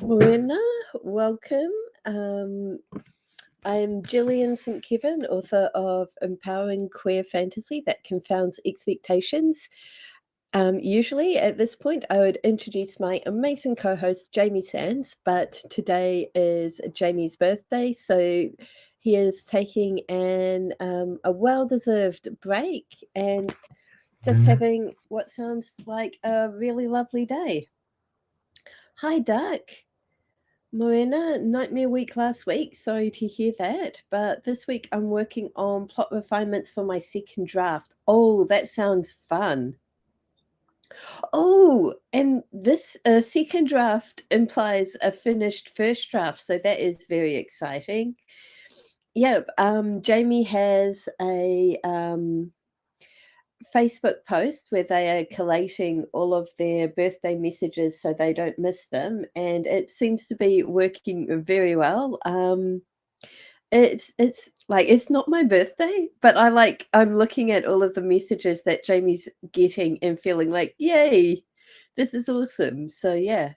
Morena, welcome. Um, I'm Gillian St. Kevin, author of Empowering Queer Fantasy That Confounds Expectations. Usually at this point, I would introduce my amazing co host, Jamie Sands, but today is Jamie's birthday, so he is taking a well deserved break and just having what sounds like a really lovely day. Hi, Duck. Morena, nightmare week last week. Sorry to hear that. But this week I'm working on plot refinements for my second draft. Oh, that sounds fun. Oh, and this second draft implies a finished first draft. So that is very exciting. Yep. Jamie has a Facebook post where they are collating all of their birthday messages so they don't miss them, and it seems to be working very well. It's like it's not my birthday, but I'm looking at all of the messages that Jamie's getting and feeling like, yay, this is awesome. So yeah,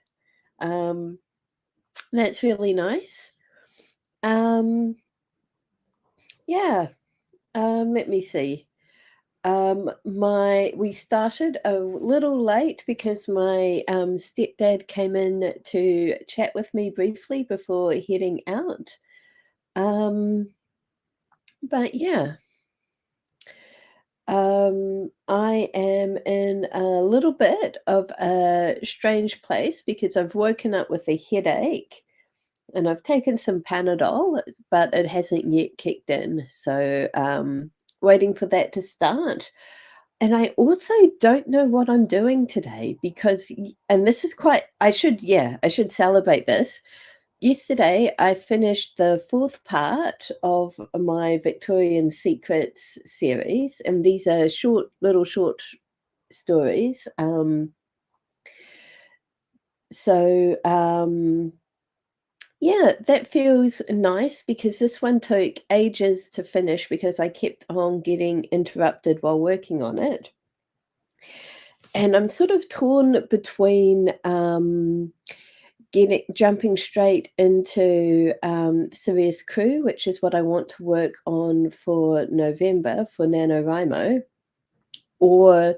um, that's really nice. Um, yeah. Let me see. My we started a little late because my stepdad came in to chat with me briefly before heading out. Um, but yeah, I am in a little bit of a strange place because I've woken up with a headache and I've taken some Panadol, but it hasn't yet kicked in. So waiting for that to start. And I also don't know what I'm doing today because and this is quite I should celebrate this. Yesterday, I finished the fourth part of my Victorian Secrets series, and these are short stories. So, yeah, that feels nice because this one took ages to finish because I kept on getting interrupted while working on it. And I'm sort of torn between getting jumping straight into Serious Crew, which is what I want to work on for November for NaNoWriMo, or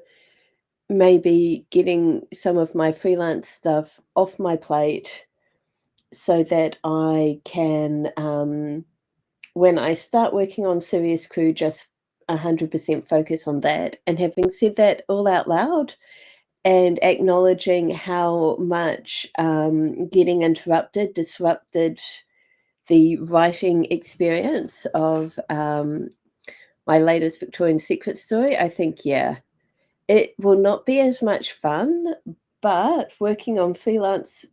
maybe getting some of my freelance stuff off my plate so that I can, when I start working on Serious Crew, just 100% focus on that. And having said that all out loud, and acknowledging how much getting interrupted disrupted the writing experience of my latest Victorian Secret story, I think, yeah, it will not be as much fun, but working on freelance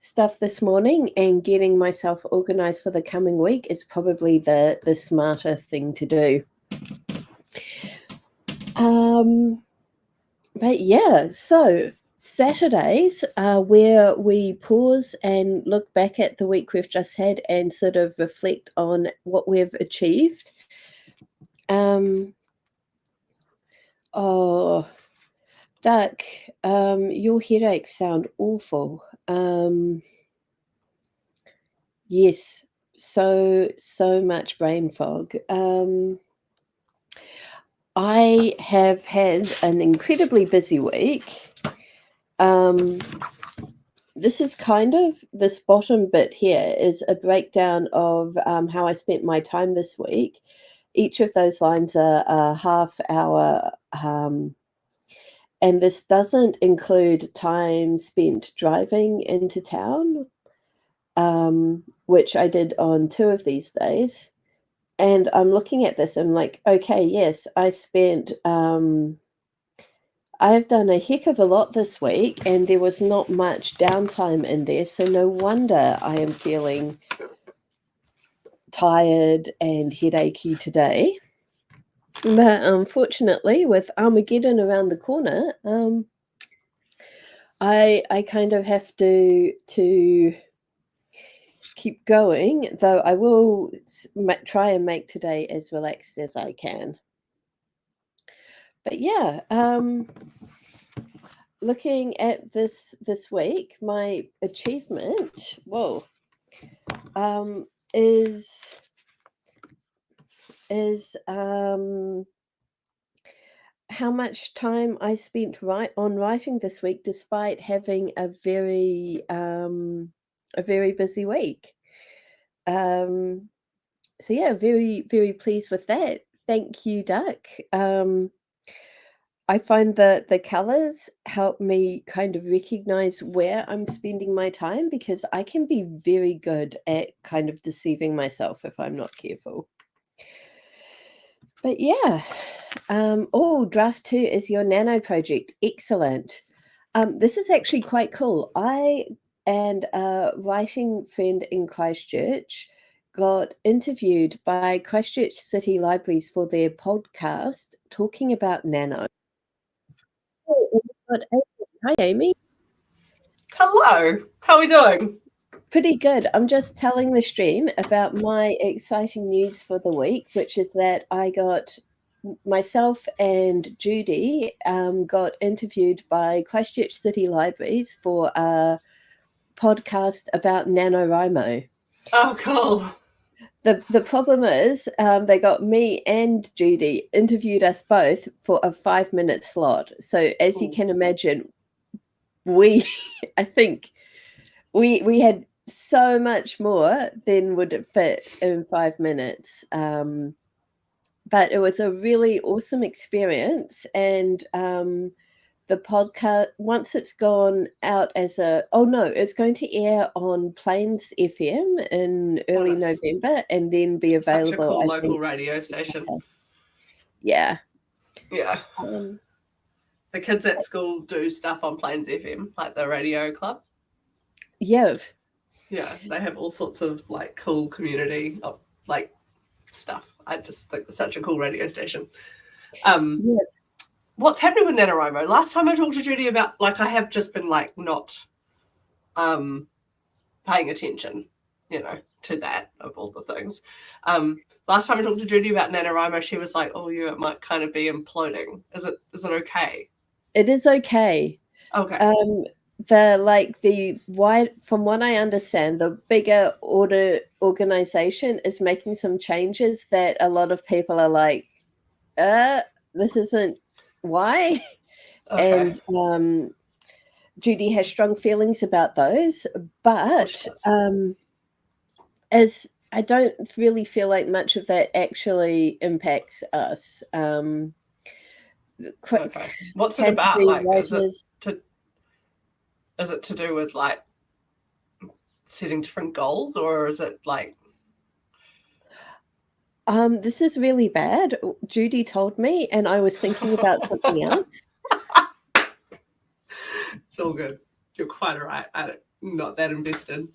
stuff this morning and getting myself organized for the coming week is probably the smarter thing to do. But yeah, so Saturdays are where we pause and look back at the week we've just had and sort of reflect on what we've achieved. Oh, Duck, your headaches sound awful. Yes, so much brain fog. I have had an incredibly busy week. This is kind of this bottom bit here is a breakdown of how I spent my time this week. Each of those lines are a half hour, and this doesn't include time spent driving into town, which I did on 2 of these days. And I'm looking at this, I'm like, okay, yes, I've done a heck of a lot this week, and there was not much downtime in there, so no wonder I am feeling tired and headachy today. But unfortunately, with Armageddon around the corner, I kind of have to keep going, though I will try and make today as relaxed as I can. But yeah, looking at this week, my achievement, is how much time I spent on writing this week, despite having a very busy week. So yeah, very, very pleased with that. Thank you, Duck. I find that the colors help me kind of recognize where I'm spending my time, because I can be very good at kind of deceiving myself if I'm not careful. But yeah, draft 2 is your nano project. Excellent. This is actually quite cool. I and a writing friend in Christchurch got interviewed by Christchurch City Libraries for their podcast talking about nano. Oh, and we've got Amy. Hi, Amy. Hello. How are we doing? Pretty good. I'm just telling the stream about my exciting news for the week, which is that myself and Judy got interviewed by Christchurch City Libraries for a podcast about NaNoWriMo. Oh, cool. The problem is they got me and Judy, interviewed us both for a 5-minute slot. So as you can imagine, I think we had so much more than would fit in 5 minutes. But it was a really awesome experience. And the podcast, once it's gone out it's going to air on Plains FM in early November, and then be available. Such a cool local radio station. Yeah. Yeah. The kids at school do stuff on Plains FM, like the radio club. Yeah. Yeah, they have all sorts of like cool community like stuff. I just think it's such a cool radio station. What's happening with NaNoWriMo? Last time I talked to Judy about, like, I have just been like not paying attention, to that of all the things. Last time I talked to Judy about NaNoWriMo, she was like, "Oh, yeah, it might kind of be imploding." Is it okay? It is okay. Okay. From what I understand, the bigger organization is making some changes that a lot of people are like, this isn't why. Okay. And Judy has strong feelings about those, but as I don't really feel like much of that actually impacts us. Okay. What's it about? Like, is it to do with like setting different goals, or is it like? This is really bad. Judy told me, and I was thinking about something else. It's all good. You're quite right. I'm not that invested.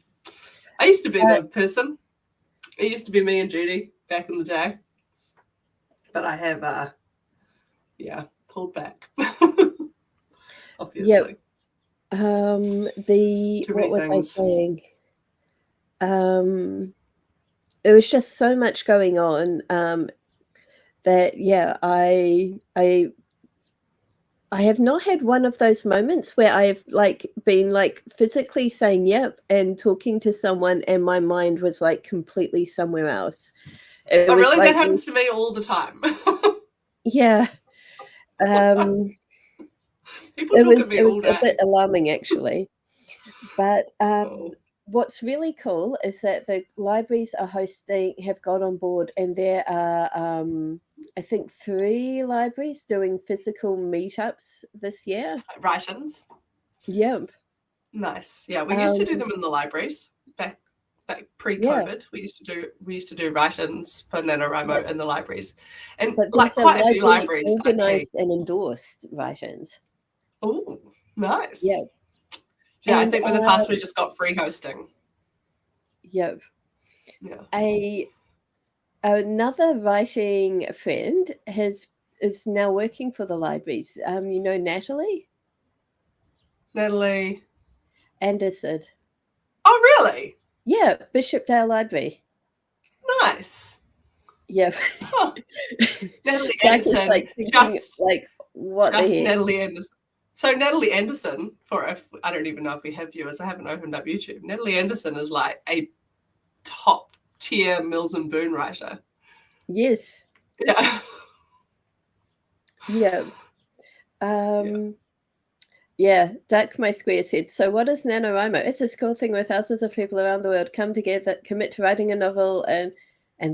I used to be the person. It used to be me and Judy back in the day, but I have, pulled back. Obviously. Yep. What was I saying? There was just so much going on that I have not had one of those moments where I've like been like physically saying yep and talking to someone and my mind was like completely somewhere else. Really? That happens to me all the time. Yeah. It was a bit alarming, actually. But what's really cool is that the libraries have got on board, and there are I think 3 libraries doing physical meetups this year. Write-ins. Yep. Nice. Yeah, we used to do them in the libraries back pre-COVID. Yeah. We used to do write-ins for NaNoWriMo in the libraries, and like quite a few libraries organized and endorsed write-ins. Oh, nice. Yeah. Yeah, and I think in the past we just got free hosting. Yep. Yeah. Another writing friend is now working for the libraries. You know Natalie? Natalie Anderson. Oh, really? Yeah, Bishopdale Library. Nice. Yeah. Huh. Natalie Anderson. What just the heck? Natalie Anderson. So Natalie Anderson, I don't even know if we have viewers, I haven't opened up YouTube. Natalie Anderson is like a top tier Mills and Boon writer. Yes. Yeah. Yeah. Yeah, Duck My Square said, so what is NaNoWriMo? It's a school thing where thousands of people around the world come together, commit to writing a novel, and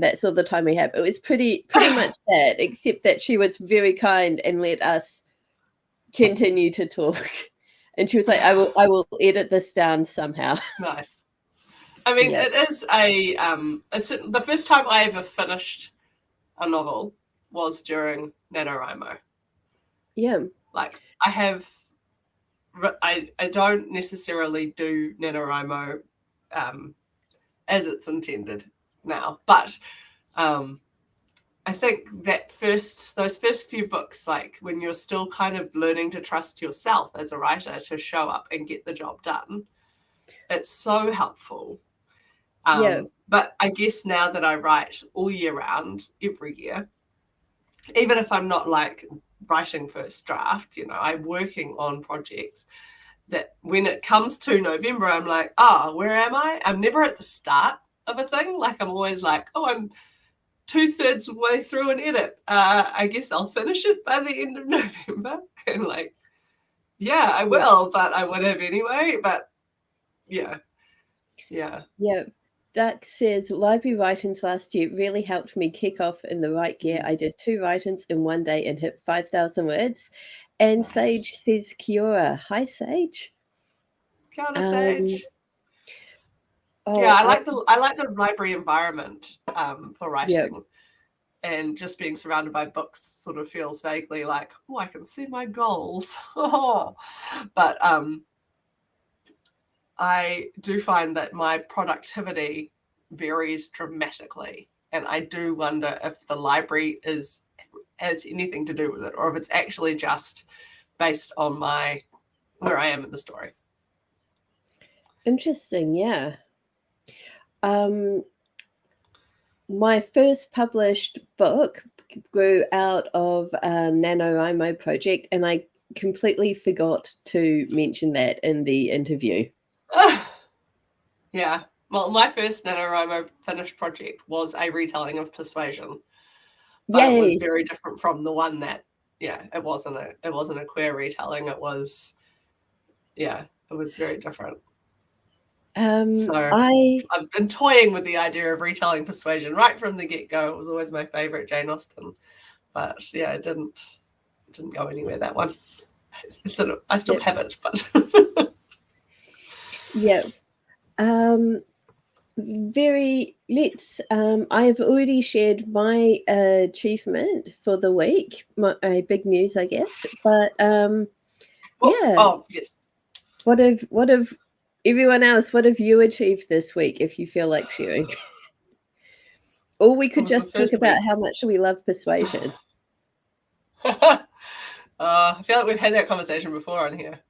that's all the time we have. It was pretty much that, except that she was very kind and let us continue to talk. And she was like, I will edit this down somehow. Nice. I mean, Yeah. it is it's the first time I ever finished a novel was during NaNoWriMo. Yeah. Like I don't necessarily do NaNoWriMo as it's intended now, but I think those first few books, like when you're still kind of learning to trust yourself as a writer to show up and get the job done, it's so helpful. Yeah. But I guess now that I write all year round, every year, even if I'm not like writing first draft, I'm working on projects that when it comes to November, I'm like, where am I? I'm never at the start of a thing. Like I'm always like, I'm 2/3 way through an edit. I guess I'll finish it by the end of November. And like, yeah, I will, but I would have anyway. But yeah. Duck says, library writings last year really helped me kick off in the right gear. I did 2 writings in one day and hit 5,000 words. And Nice. Sage says, kia ora. Hi, Sage. Kia ora, Sage. Oh, yeah, I like the library environment for writing. Yeah. And just being surrounded by books sort of feels vaguely like, I can see my goals. But I do find that my productivity varies dramatically. And I do wonder if the library has anything to do with it, or if it's actually just based on where I am in the story. Interesting, yeah. My first published book grew out of a NaNoWriMo project, and I completely forgot to mention that in the interview. Yeah. Well, my first NaNoWriMo finished project was a retelling of Persuasion. But It was very different from the one that, it wasn't a queer retelling. It was very different. So I've been toying with the idea of retelling Persuasion right from the get-go. It was always my favorite Jane Austen, but it didn't go anywhere, that one. I still have it, but I've already shared my achievement for the week, my big news, I guess, but yes. What have everyone else, what have you achieved this week, if you feel like sharing? Or we could just talk about how much we love Persuasion. I feel like we've had that conversation before on here.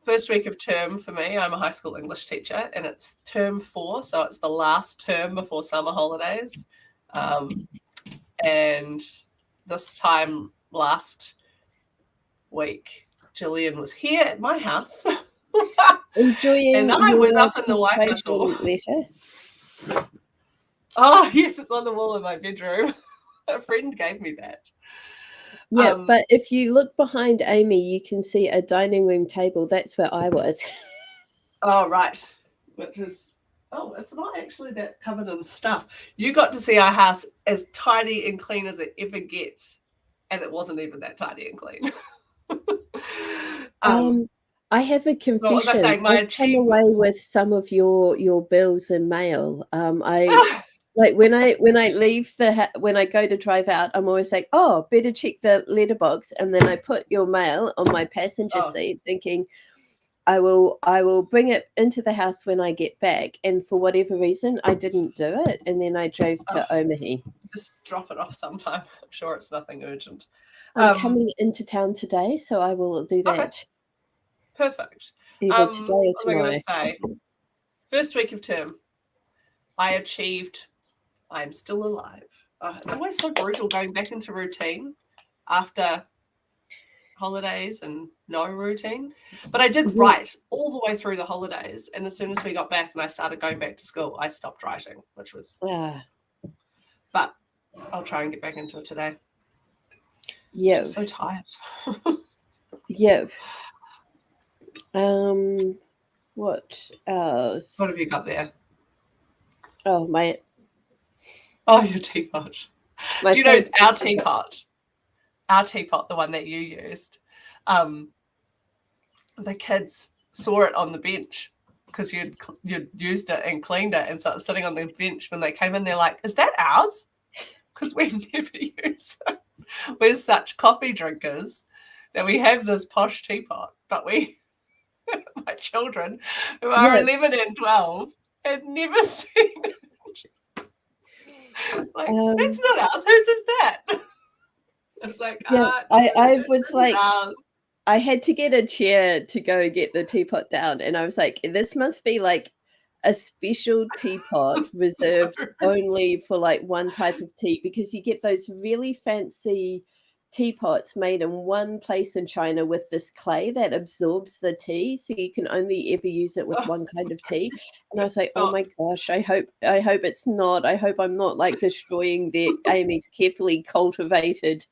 First week of term for me, I'm a high school English teacher, and it's term 4, so it's the last term before summer holidays. And this time last week, Gillian was here at my house. Enjoying and I was up in the white whistle. Oh, yes, it's on the wall in my bedroom. A friend gave me that. Yeah, but if you look behind Amy, you can see a dining room table. That's where I was. Oh, right. Which is, it's not actually that covered in stuff. You got to see our house as tidy and clean as it ever gets. And it wasn't even that tidy and clean. I have a confession. I've come away with some of your bills and mail. Like when I leave when I go to drive out, I'm always like, better check the letterbox, and then I put your mail on my passenger seat, thinking I will bring it into the house when I get back. And for whatever reason, I didn't do it, and then I drove to Omaha. Just drop it off sometime. I'm sure it's nothing urgent. I'm coming into town today, so I will do that. Okay. Perfect. Either today or tomorrow. What was I going to say? First week of term, I achieved I'm still alive. It's always so brutal going back into routine after holidays and no routine. But I did Yeah. write all the way through the holidays. And as soon as we got back and I started going back to school, I stopped writing, which was, but I'll try and get back into it today. Yeah. Just so tired. Yeah. What else? What have you got there? Oh, your teapot. Do you know our teapot? Our teapot, the one that you used, the kids saw it on the bench because you'd used it and cleaned it, and so it's sitting on the bench. When they came in, they're like, "Is that ours?" Because we never use it. We're such coffee drinkers that we have this posh teapot, but my children, who are 11 and 12, had never seen it. Like, that's not ours. Whose is that? It's like, I was like, ours. I had to get a chair to go get the teapot down, and I was like, this must be like a special teapot reserved only for like one type of tea, because you get those really fancy teapots made in one place in China with this clay that absorbs the tea, so you can only ever use it with one kind of tea. And I was like, oh my gosh, I hope it's not. I hope I'm not like destroying Amy's carefully cultivated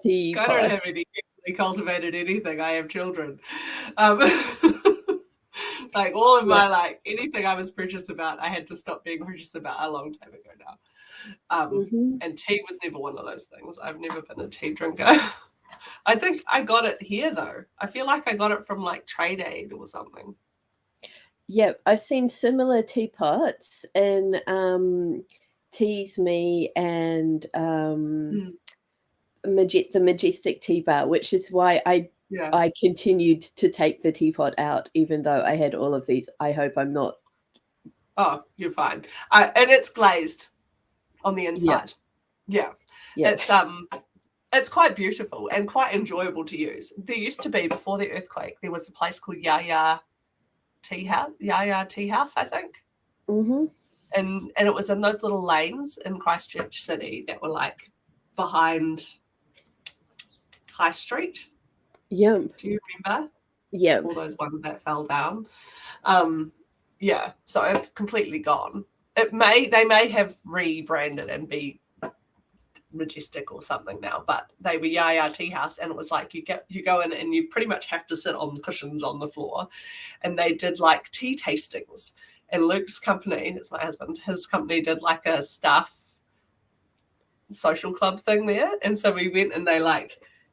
teapot. I don't have any carefully cultivated anything. I have children. Like all of my anything I was precious about, I had to stop being precious about a long time ago now. And tea was never one of those things. I've never been a tea drinker. I think I got it here though. I feel like I got it from like Trade Aid or something. Yeah, I've seen similar teapots in Tease Me and the Majestic Tea Bar, which is why I continued to take the teapot out, even though I had all of these. I hope I'm not. Oh, you're fine. And it's glazed on the inside. Yeah. It's quite beautiful and quite enjoyable to use. There used to be, before the earthquake, there was a place called Yaya Tea House, I think. And it was in those little lanes in Christchurch City that were like behind High Street. Yeah. Do you remember? Yeah. All those ones that fell down. So it's completely gone. They may have rebranded and be Majestic or something now, but they were Yaya Tea House, and it was like you go in and you pretty much have to sit on cushions on the floor, and they did like tea tastings. And Luke's company, that's my husband, his company did like a staff social club thing there, and so we went and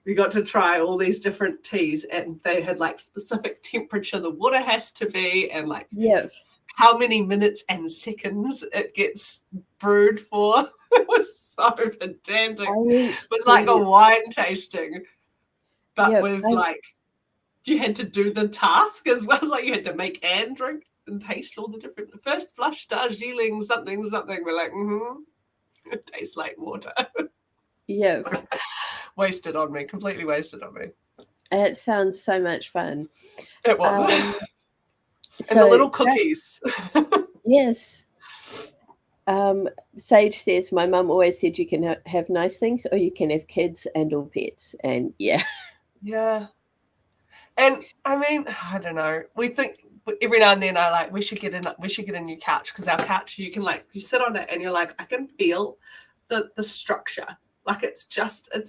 we got to try all these different teas, and they had like specific temperature the water has to be, and how many minutes and seconds it gets brewed for. It was so pedantic. It was like a wine tasting, but with you had to do the task as well. Like you had to make and drink and taste all the different. First flush Darjeeling something. We're like, it tastes like water. Yeah. Completely wasted on me. It sounds so much fun. It was. And the little cookies. Yes. Sage says, my mum always said you can have nice things or you can have kids and all pets. And yeah. And I mean, I don't know. We think every now and then we should get a new couch, because our couch, you can you sit on it and you're like, I can feel the structure. Like it's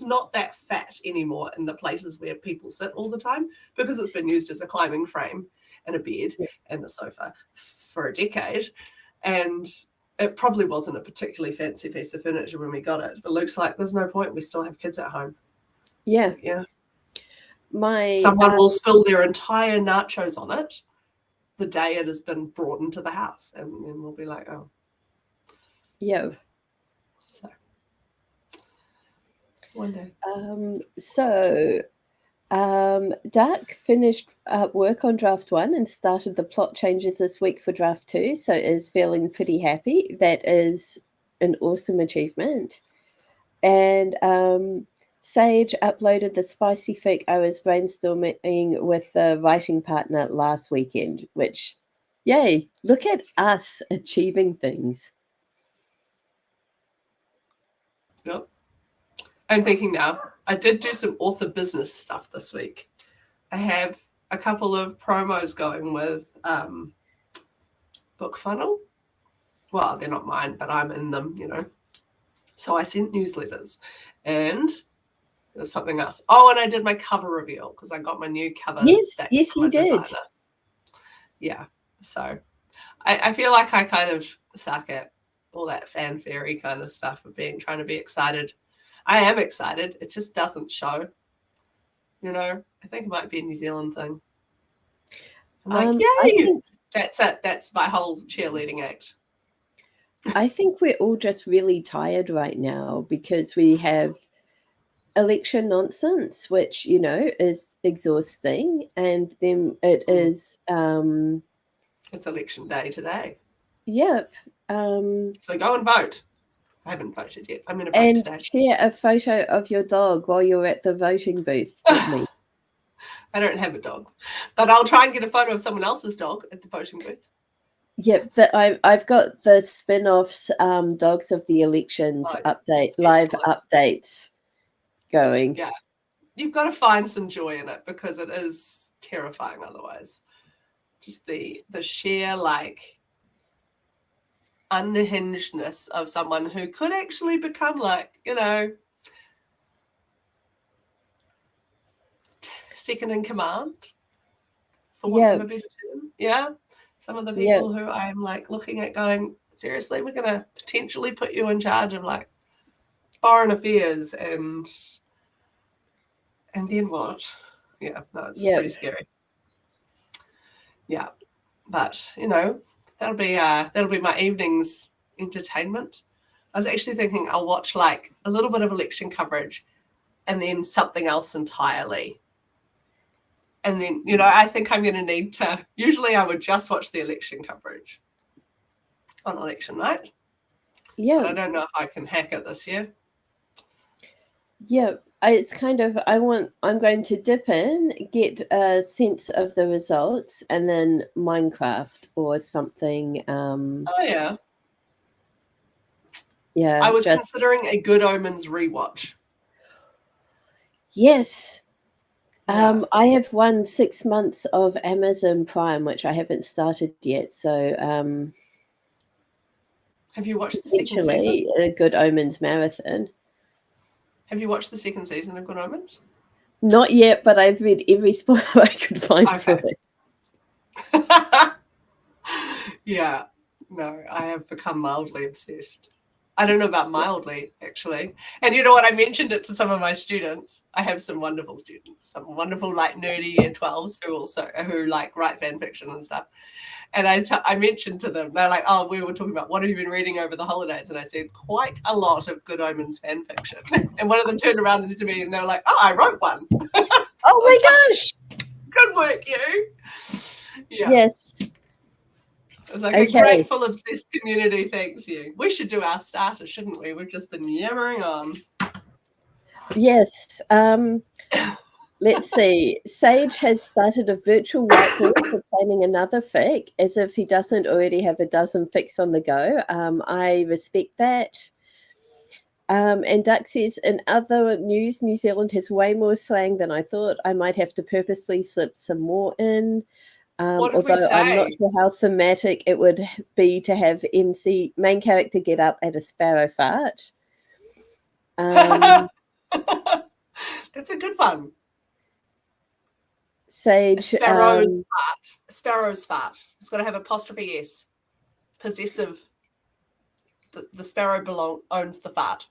not that fat anymore in the places where people sit all the time, because it's been used as a climbing frame and a bed and a sofa for a decade. And it probably wasn't a particularly fancy piece of furniture when we got it. But Luke's like, there's no point. We still have kids at home. Yeah. Yeah. Someone will spill their entire nachos on it the day it has been brought into the house. And then we'll be like, oh. Yeah. One day. Duck finished work on draft 1 and started the plot changes this week for draft 2, so is feeling pretty happy. That is an awesome achievement. And Sage uploaded the spicy fic I was brainstorming with the writing partner last weekend, which, yay, look at us achieving things. Yep. I'm thinking now, I did do some author business stuff this week. I have a couple of promos going with Book Funnel. Well, they're not mine, but I'm in them, you know. So I sent newsletters, and there's something else. Oh, and I did my cover reveal because I got my new covers back Yes, from you a did. designer. Yeah. So I feel like I kind of suck at all that fanfare kind of stuff of trying to be excited. I am excited. It just doesn't show. You know, I think it might be a New Zealand thing. I'm like, yay! That's it. That's my whole cheerleading act. I think we're all just really tired right now because we have election nonsense, which, you know, is exhausting. And then it is... it's election day today. Yep. So go and vote. I haven't voted yet. I'm going to vote and today. Share a photo of your dog while you're at the voting booth with me. I don't have a dog, but I'll try and get a photo of someone else's dog at the voting booth. Yep, I've got the spin-offs, Dogs of the Elections live updates going. Yeah, you've got to find some joy in it because it is terrifying otherwise. Just the sheer like unhingedness of someone who could actually become like, you know, second in command, for want of a better term. Yeah. Some of the people who I'm like looking at going, seriously, we're going to potentially put you in charge of like foreign affairs and then what? Yeah, no, it's pretty scary. Yeah. But, you know, that'll be my evening's entertainment. I was actually thinking I'll watch like a little bit of election coverage and then something else entirely. And then, you know, I think I'm going to need to, usually I would just watch the election coverage on election night. Yeah. But I don't know if I can hack it this year. Yeah. It's kind of, I'm going to dip in, get a sense of the results, and then Minecraft or something. Oh, yeah. Yeah. I was considering a Good Omens rewatch. Yes. Yeah. I have won 6 months of Amazon Prime, which I haven't started yet. So, have you watched the second season? A Good Omens marathon. Have you watched the second season of Good Omens? Not yet, but I've read every spoiler I could find for it. Yeah. No, I have become mildly obsessed. I don't know about mildly, actually. And you know what? I mentioned it to some of my students. I have some wonderful students, some wonderful, like, nerdy year 12s who like write fan fiction and stuff. And I mentioned to them, they're like, oh, we were talking about what have you been reading over the holidays? And I said, quite a lot of Good Omens fan fiction. And one of them turned around and said to me, and they were like, oh, I wrote one. Oh my gosh. Good work, you. Yeah. Yes. It's like a grateful, obsessed community. Thanks you. We should do our starter, shouldn't we? We've just been yammering on. Yes. Let's see. Sage has started a virtual whiteboard for planning another fic, as if he doesn't already have a dozen fics on the go. I respect that. And Duck says, in other news, New Zealand has way more slang than I thought. I might have to purposely slip some more in. Although I'm not sure how thematic it would be to have main character get up at a sparrow fart. That's a good one. Sage. Sparrow's fart. It's got to have apostrophe S. Possessive. The sparrow owns the fart.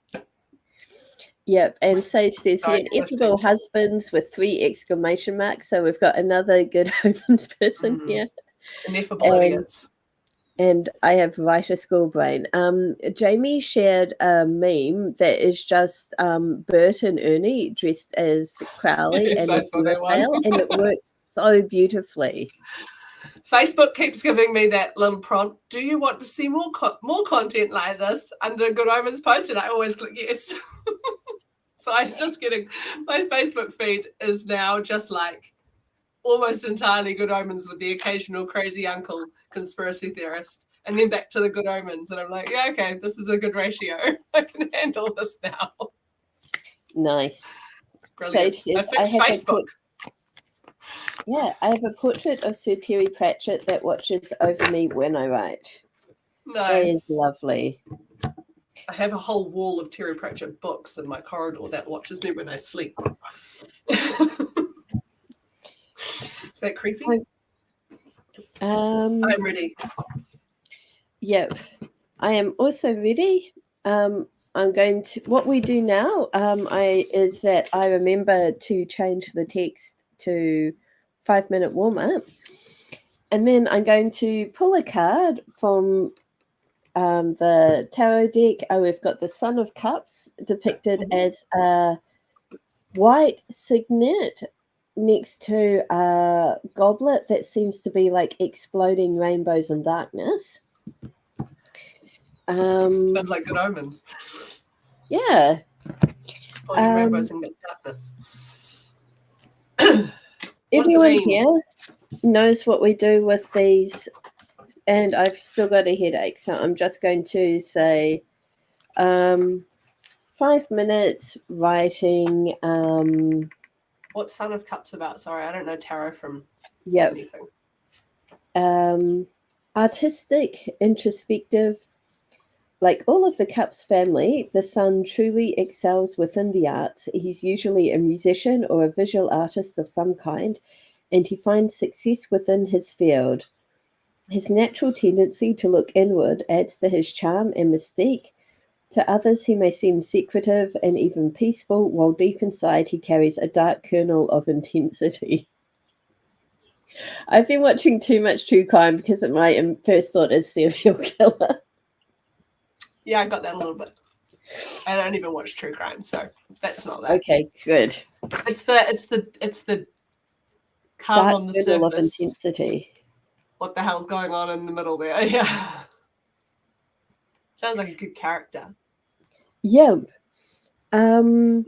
Yep, and Sage says the ineffable husbands with 3 exclamation marks. So we've got another Good Omens person here. Ineffable idiots. And I have writer school brain. Jamie shared a meme that is just Bert and Ernie dressed as Crowley and Aziraphale, and it works so beautifully. Facebook keeps giving me that little prompt. Do you want to see more content like this under Good Omens post? And I always click yes. So I'm just getting, my Facebook feed is now just like almost entirely Good Omens with the occasional crazy uncle conspiracy theorist, and then back to the Good Omens. And I'm like, yeah, okay, this is a good ratio. I can handle this now. Nice. Sage Brilliant. I says, fixed Facebook. I have a portrait of Sir Terry Pratchett that watches over me when I write. Nice. That is lovely. I have a whole wall of Terry Pratchett books in my corridor that watches me when I sleep. Is that creepy? I'm ready. Yep. I am also ready. I'm going to, what we do now is that I remember to change the text to 5-minute warm-up. And then I'm going to pull a card from the tarot deck. We've got the Son of Cups depicted as a white signet next to a goblet that seems to be like exploding rainbows and darkness. Sounds like good omens. Yeah. Exploding rainbows and darkness. Everyone here knows what we do with these, and I've still got a headache, so I'm just going to say 5 minutes writing. What's Son of Cups about? Sorry, I don't know tarot from anything. Artistic, introspective. Like all of the Cups family, the son truly excels within the arts. He's usually a musician or a visual artist of some kind, and he finds success within his field. His natural tendency to look inward adds to his charm and mystique. To others, he may seem secretive and even peaceful, while deep inside he carries a dark kernel of intensity. I've been watching too much true crime because my first thought is serial killer. Yeah, I got that a little bit. I don't even watch true crime, so that's not that. Okay, good. It's the calm dark on the kernel of surface. Intensity. What the hell's going on in the middle there? Yeah. Sounds like a good character. Yeah. So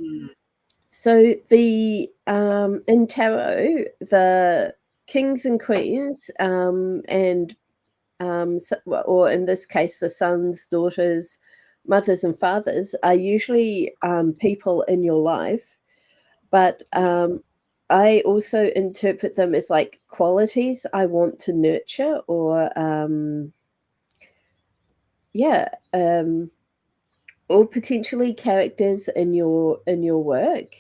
the in tarot, the kings and queens, and or in this case, the sons, daughters, mothers, and fathers are usually people in your life, but I also interpret them as like qualities I want to nurture, or or potentially characters in your work.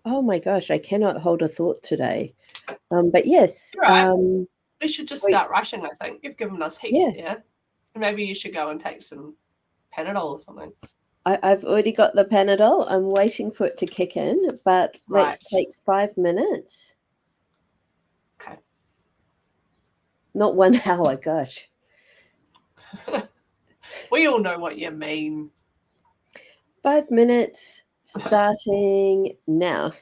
Oh my gosh, I cannot hold a thought today. But yes, right. We should just start writing. I think you've given us heaps there. Maybe you should go and take some Panadol or something. I've already got the Panadol. I'm waiting for it to kick in, but let's take 5 minutes. Okay. Not 1 hour, gosh. We all know what you mean. 5 minutes starting now.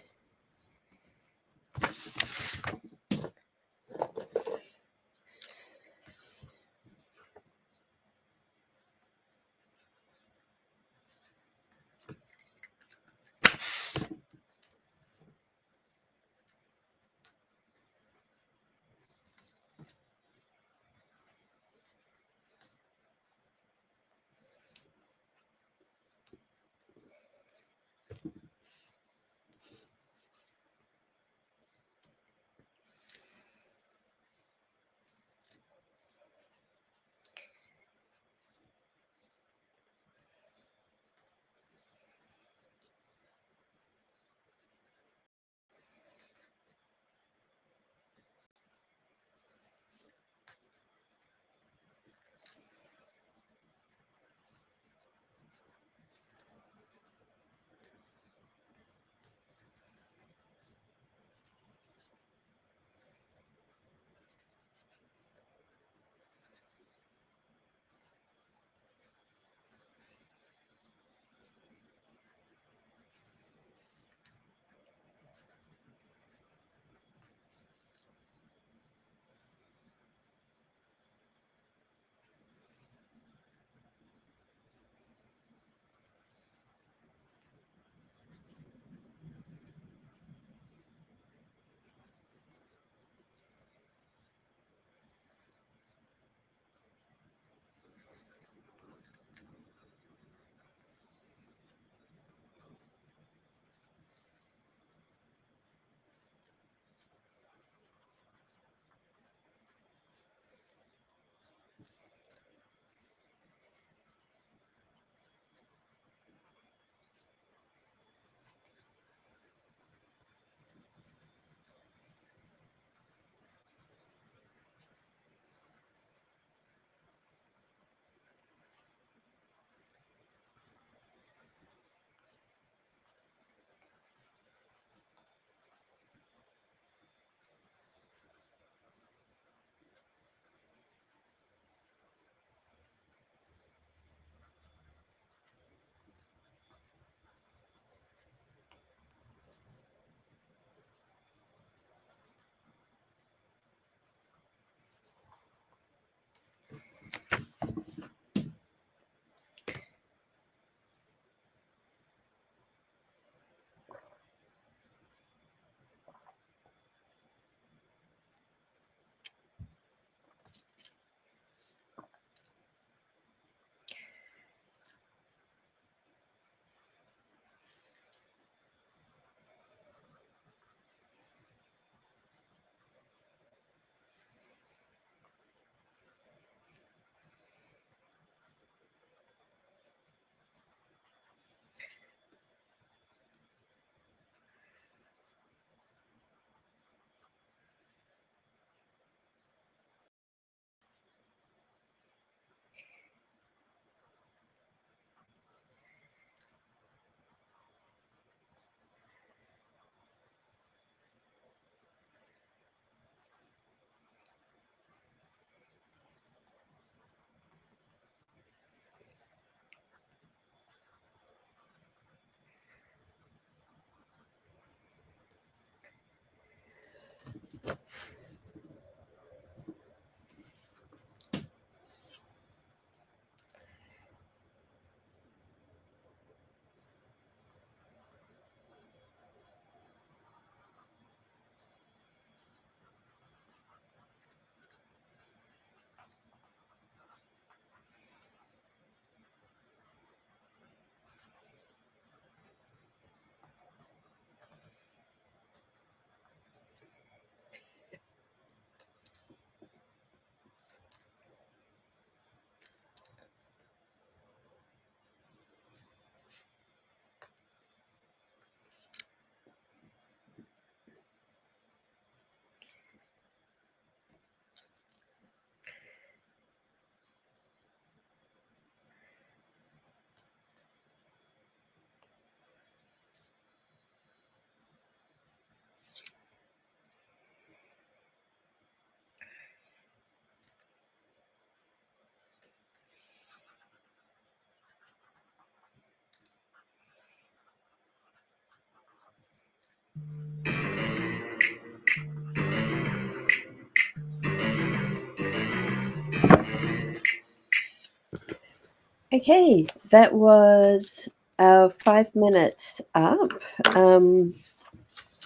Okay, that was our 5 minutes up. I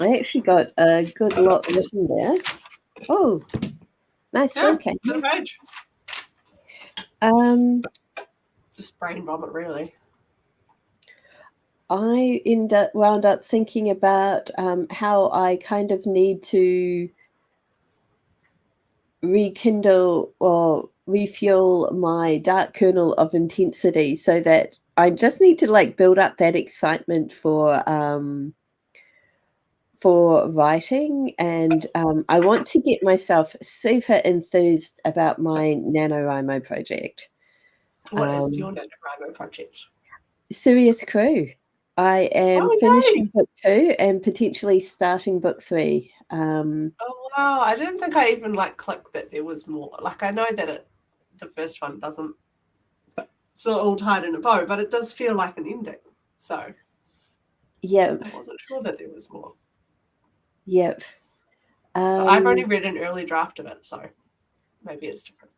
actually got a good lot written there. Oh, nice work, Bit Amy. of age. Um, Just brain vomit, really. I wound up thinking about how I kind of need to rekindle or refuel my dark kernel of intensity so that I just need to like build up that excitement for writing, and I want to get myself super enthused about my NaNoWriMo project. What is your NaNoWriMo project? Serious Crew. I am Oh, yay! finishing book 2 and potentially starting book 3. Oh, wow. I didn't think I even clicked that there was more. Like, I know that the first one doesn't, it's not all tied in a bow, but it does feel like an ending. So Yep, I wasn't sure that there was more. yep. But I've only read an early draft of it, so maybe it's different.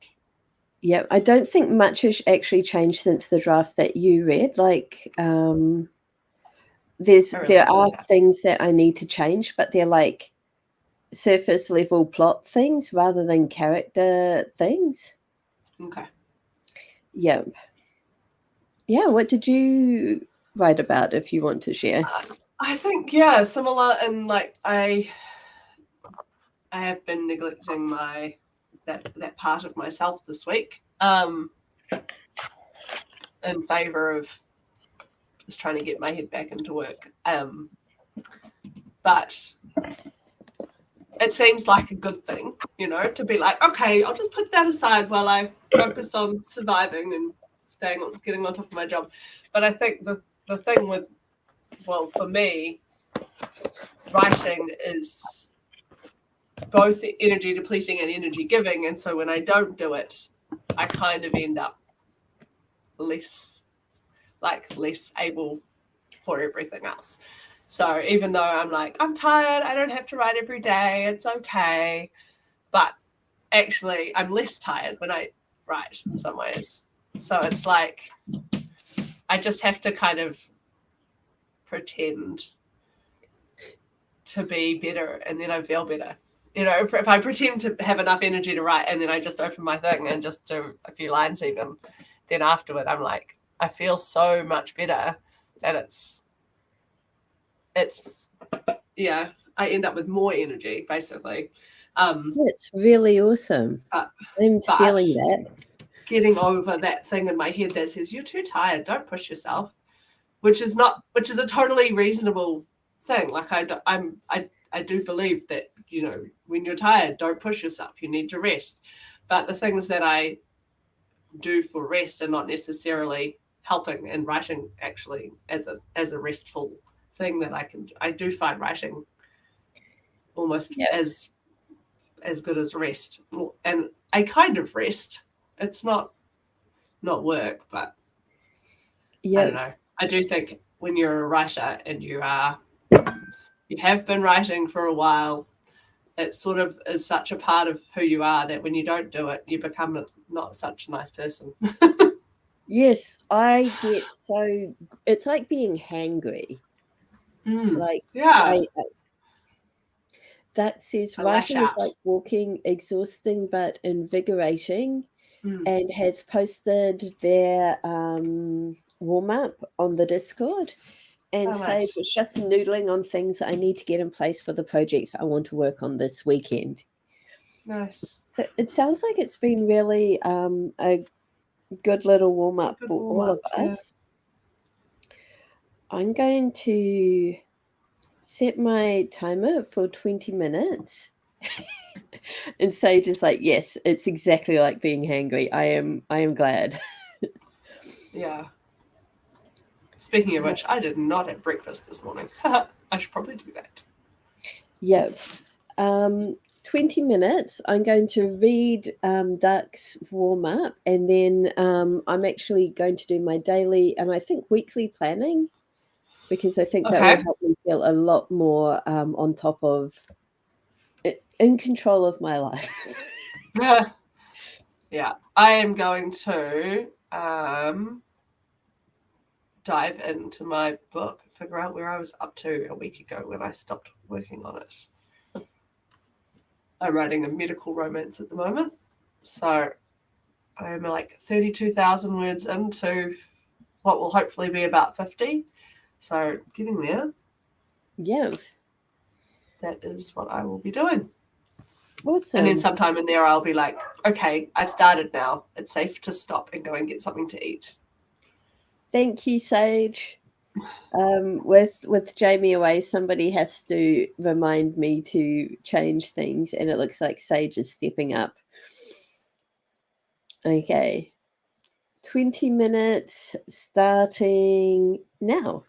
Yep, I don't think much has actually changed since the draft that you read. Like, there are things that I need to change, but they're like surface level plot things rather than character things. Okay. Yeah. Yeah, what did you write about if you want to share? I think, similar, and I have been neglecting that part of myself this week, in favor of just trying to get my head back into work. But it seems like a good thing, to be like, okay, I'll just put that aside while I focus on surviving and getting on top of my job. But I think the thing with, well, for me, writing is both energy depleting and energy giving. And so when I don't do it, I kind of end up less able for everything else. So even though I'm tired, I don't have to write every day, it's okay. But actually, I'm less tired when I write in some ways. So it's like I just have to kind of pretend to be better, and then I feel better. If I pretend to have enough energy to write, and then I just open my thing and just do a few lines even, then afterward I'm like, I feel so much better that it's I end up with more energy, basically. That's really awesome. I'm stealing that. Getting over that thing in my head that says, you're too tired, don't push yourself, which is a totally reasonable thing. Like I do believe that, when you're tired, don't push yourself, you need to rest. But the things that I do for rest are not necessarily helping, and writing actually as a restful thing that I do find writing almost as good as rest, and a kind of rest. It's not work, but I don't know. I do think when you're a writer and you have been writing for a while, it sort of is such a part of who you are that when you don't do it, you become not such a nice person. Yes, I get so it's like being hangry. Like Yeah. that says I lash writing is out. like walking, exhausting but invigorating, and has posted their warm up on the Discord and Sage was just noodling on things I need to get in place for the projects I want to work on this weekend. Nice. So it sounds like it's been really a good little warm up for all of us. I'm going to set my timer for 20 minutes. And Sage is like, yes, it's exactly like being hangry. I am glad. Yeah. Speaking of which, I did not have breakfast this morning. I should probably do that. Yep. 20 minutes. I'm going to read Duck's warm up, and then I'm actually going to do my daily and I think weekly planning, because I think that will help me feel a lot more on top of in control of my life. Yeah. I am going to dive into my book, figure out where I was up to a week ago when I stopped working on it. I'm writing a medical romance at the moment, so I'm like 32,000 words into what will hopefully be about 50. So getting there. Yeah. That is what I will be doing. Awesome. And then sometime in there, I'll be like, okay, I've started now. It's safe to stop and go and get something to eat. Thank you, Sage. With Jamie away, somebody has to remind me to change things, and it looks like Sage is stepping up. Okay. 20 minutes starting now.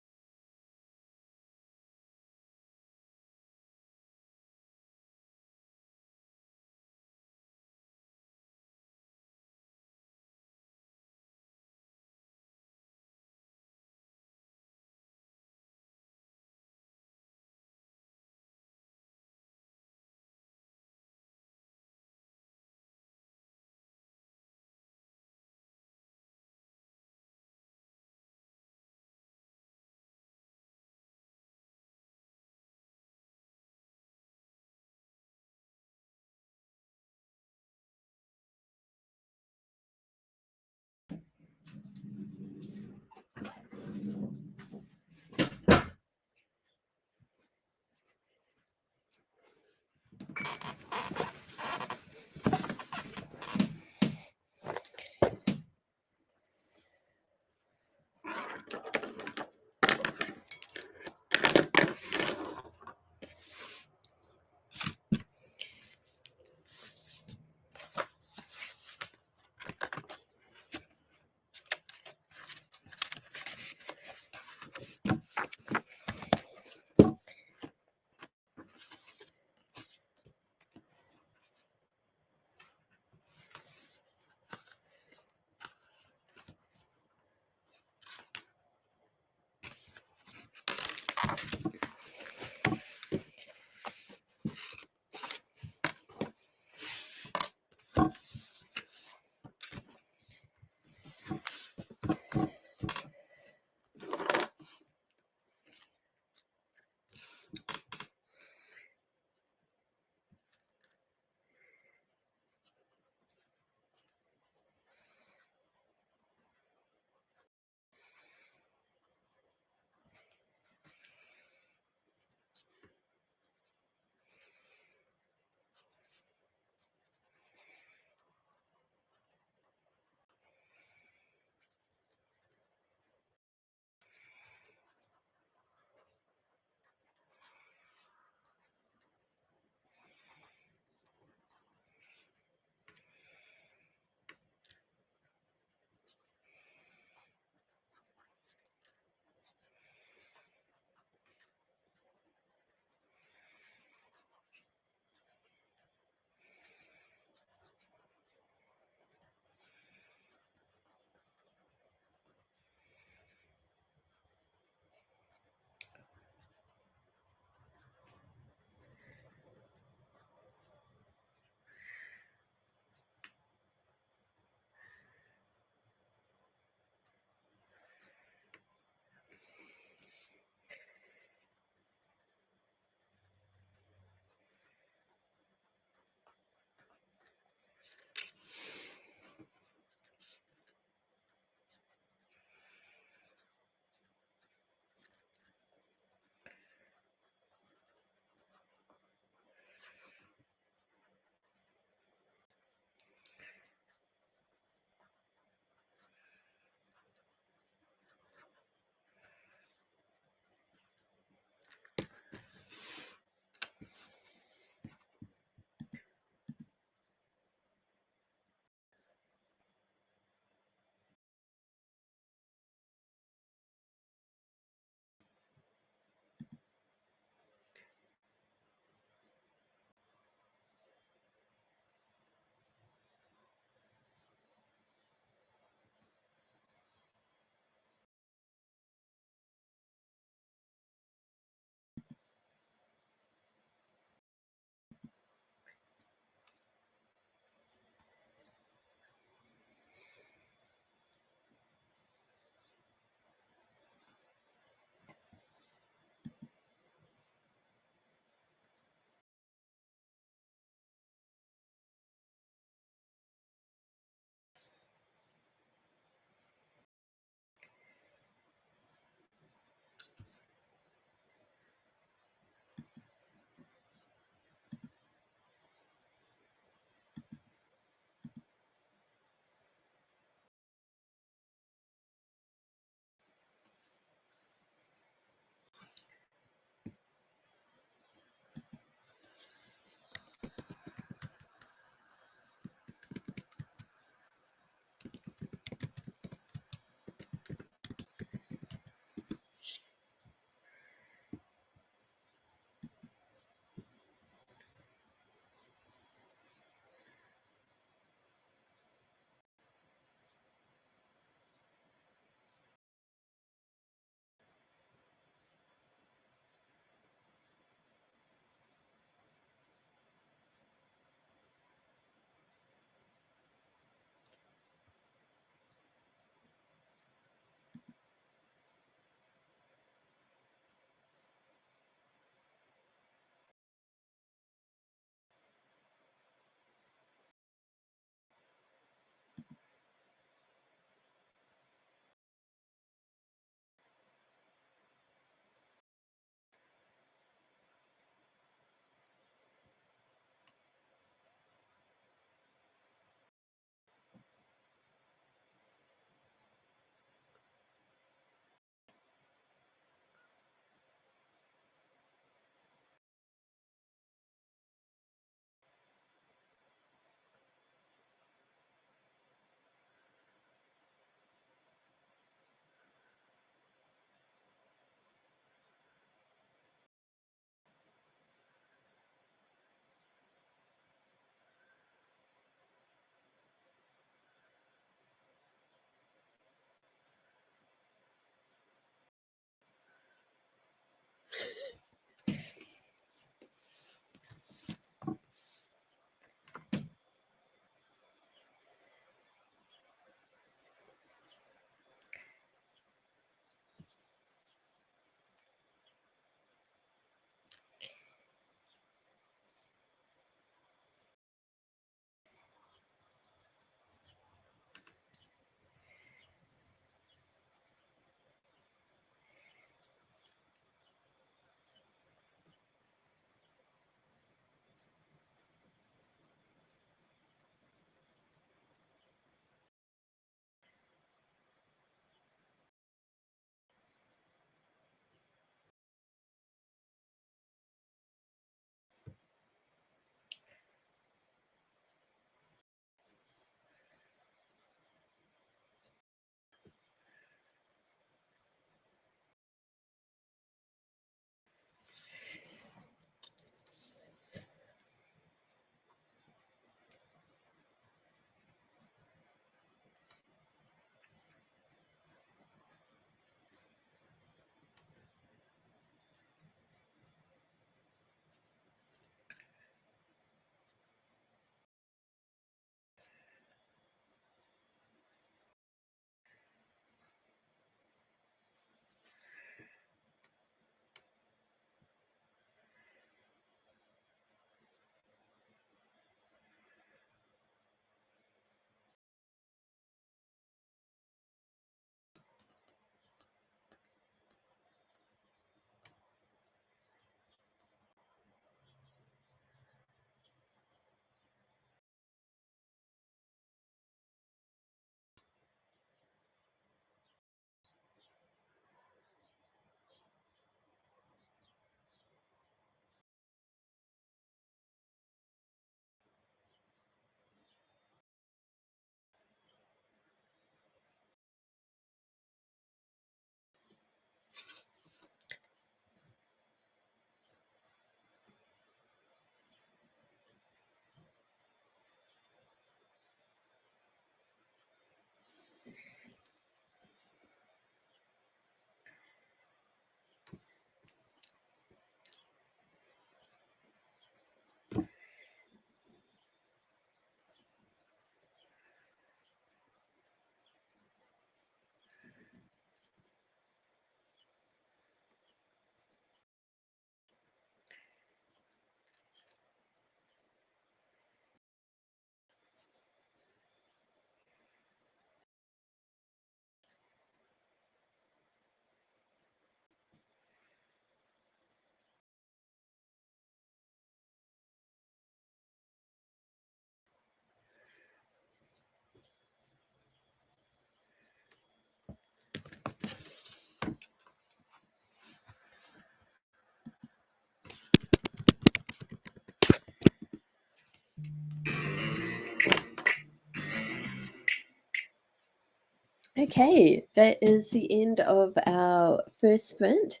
Okay, that is the end of our first sprint.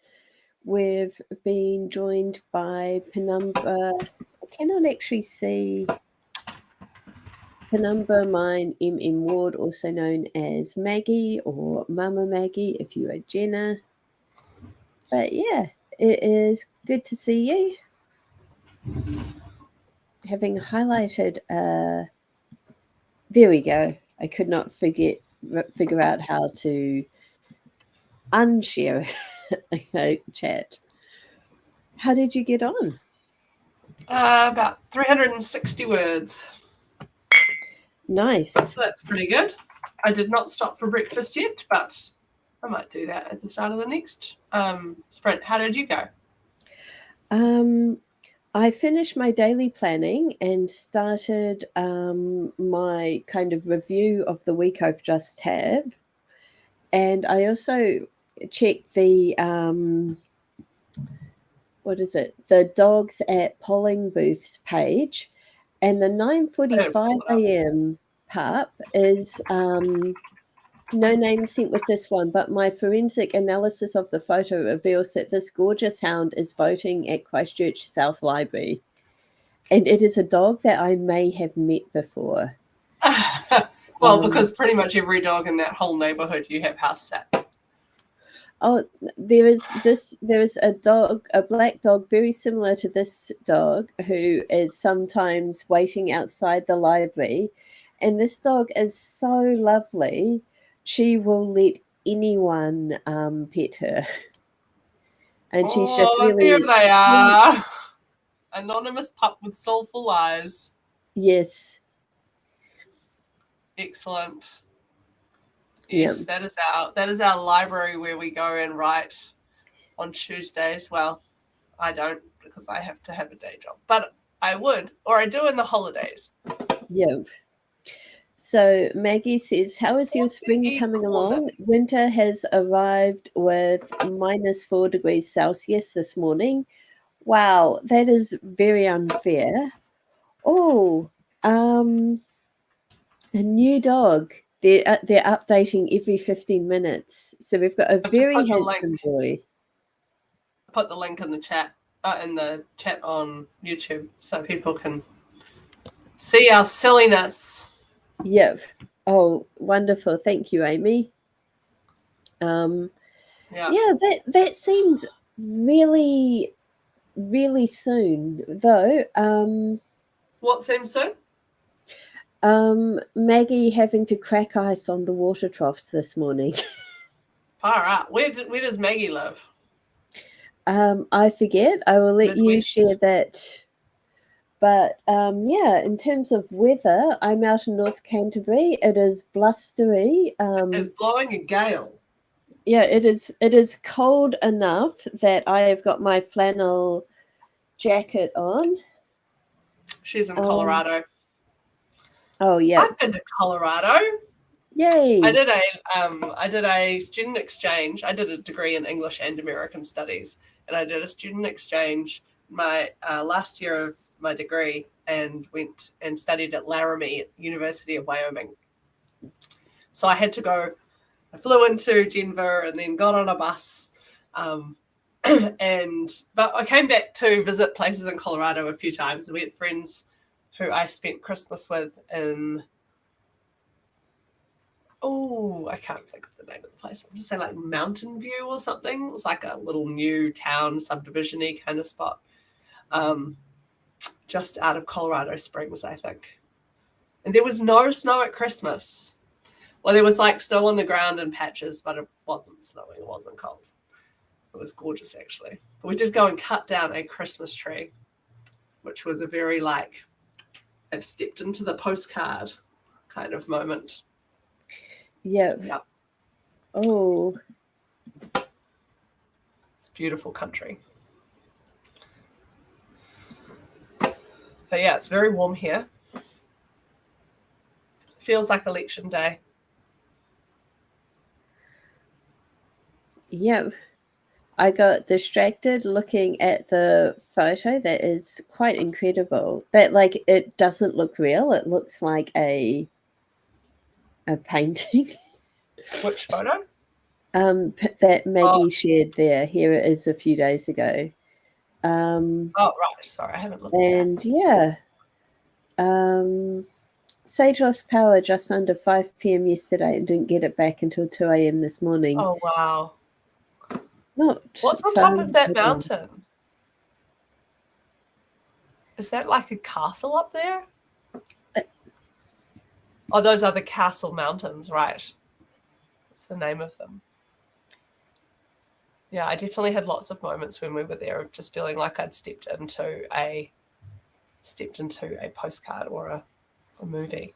We've been joined by Penumbra. I cannot actually see Penumbra Mine MM Ward, also known as Maggie or Mama Maggie if you are Jenna. But yeah, it is good to see you. Having highlighted, there we go. I could not figure out how to unshare a chat. How did you get on? About 360 words. Nice. So that's pretty good. I did not stop for breakfast yet, but I might do that at the start of the next sprint. How did you go? I finished my daily planning and started my kind of review of the week I've just had. And I also checked the what is it? The Dogs at Polling Booths page, and the 9:45 a.m. pup is no name sent with this one, but my forensic analysis of the photo reveals that this gorgeous hound is voting at Christchurch South Library, and it is a dog that I may have met before. Well, because pretty much every dog in that whole neighborhood you have house sat. Oh, there is a dog, a black dog, very similar to this dog, who is sometimes waiting outside the library, and this dog is so lovely. She will let anyone pet her, and she's just really. There they are. Anonymous pup with soulful eyes. Yes. Excellent. Yes, yep. that is our library where we go and write on Tuesdays. Well, I don't because I have to have a day job, but I would, or I do in the holidays. Yep. So Maggie says, how is your spring coming along? Winter has arrived with -4 degrees Celsius this morning. Wow, that is very unfair. Oh, a new dog. They're updating every 15 minutes. So we've got a very handsome boy. I put the link in the chat on YouTube so people can see our silliness. Yep. Oh, wonderful. Thank you, Amy. Yeah, that seems really, really soon, though. What seems soon? Maggie having to crack ice on the water troughs this morning. Far out. Where does Maggie live? I forget. I will let Midwest. you share that. But yeah, in terms of weather, I'm out in North Canterbury. It is blustery. It's blowing a gale. Yeah, it is. It is cold enough that I have got my flannel jacket on. She's in Colorado. Oh yeah, I've been to Colorado. Yay! I did a student exchange. I did a degree in English and American Studies, and I did a student exchange my last year of my degree, and went and studied at Laramie at University of Wyoming. So I had to go. I flew into Denver and then got on a bus, but I came back to visit places in Colorado a few times. We had friends who I spent Christmas with in. Oh, I can't think of the name of the place. I'm going to say like Mountain View or something. It was like a little new town subdivision-y kind of spot. Just out of Colorado Springs, I think. And there was no snow at Christmas. Well, there was like snow on the ground in patches, but it wasn't snowing. It wasn't cold. It was gorgeous, actually. But we did go and cut down a Christmas tree, which was a very like, I've stepped into the postcard kind of moment. Yep. Oh. It's a beautiful country. But yeah, it's very warm here. Feels like election day. Yep. I got distracted looking at the photo. That is quite incredible. That like it doesn't look real. It looks like a painting. Which photo? That Maggie shared there. Here it is a few days ago. Oh, right. Sorry, I haven't looked at that. And yeah. Sage lost power just under 5 p.m. yesterday and didn't get it back until 2 a.m. this morning. Oh, wow. Not What's on far top of that at all. mountain? Is that like a castle up there? Oh, those are the Castle Mountains, right? That's the name of them. Yeah, I definitely had lots of moments when we were there of just feeling like I'd stepped into a postcard or a movie.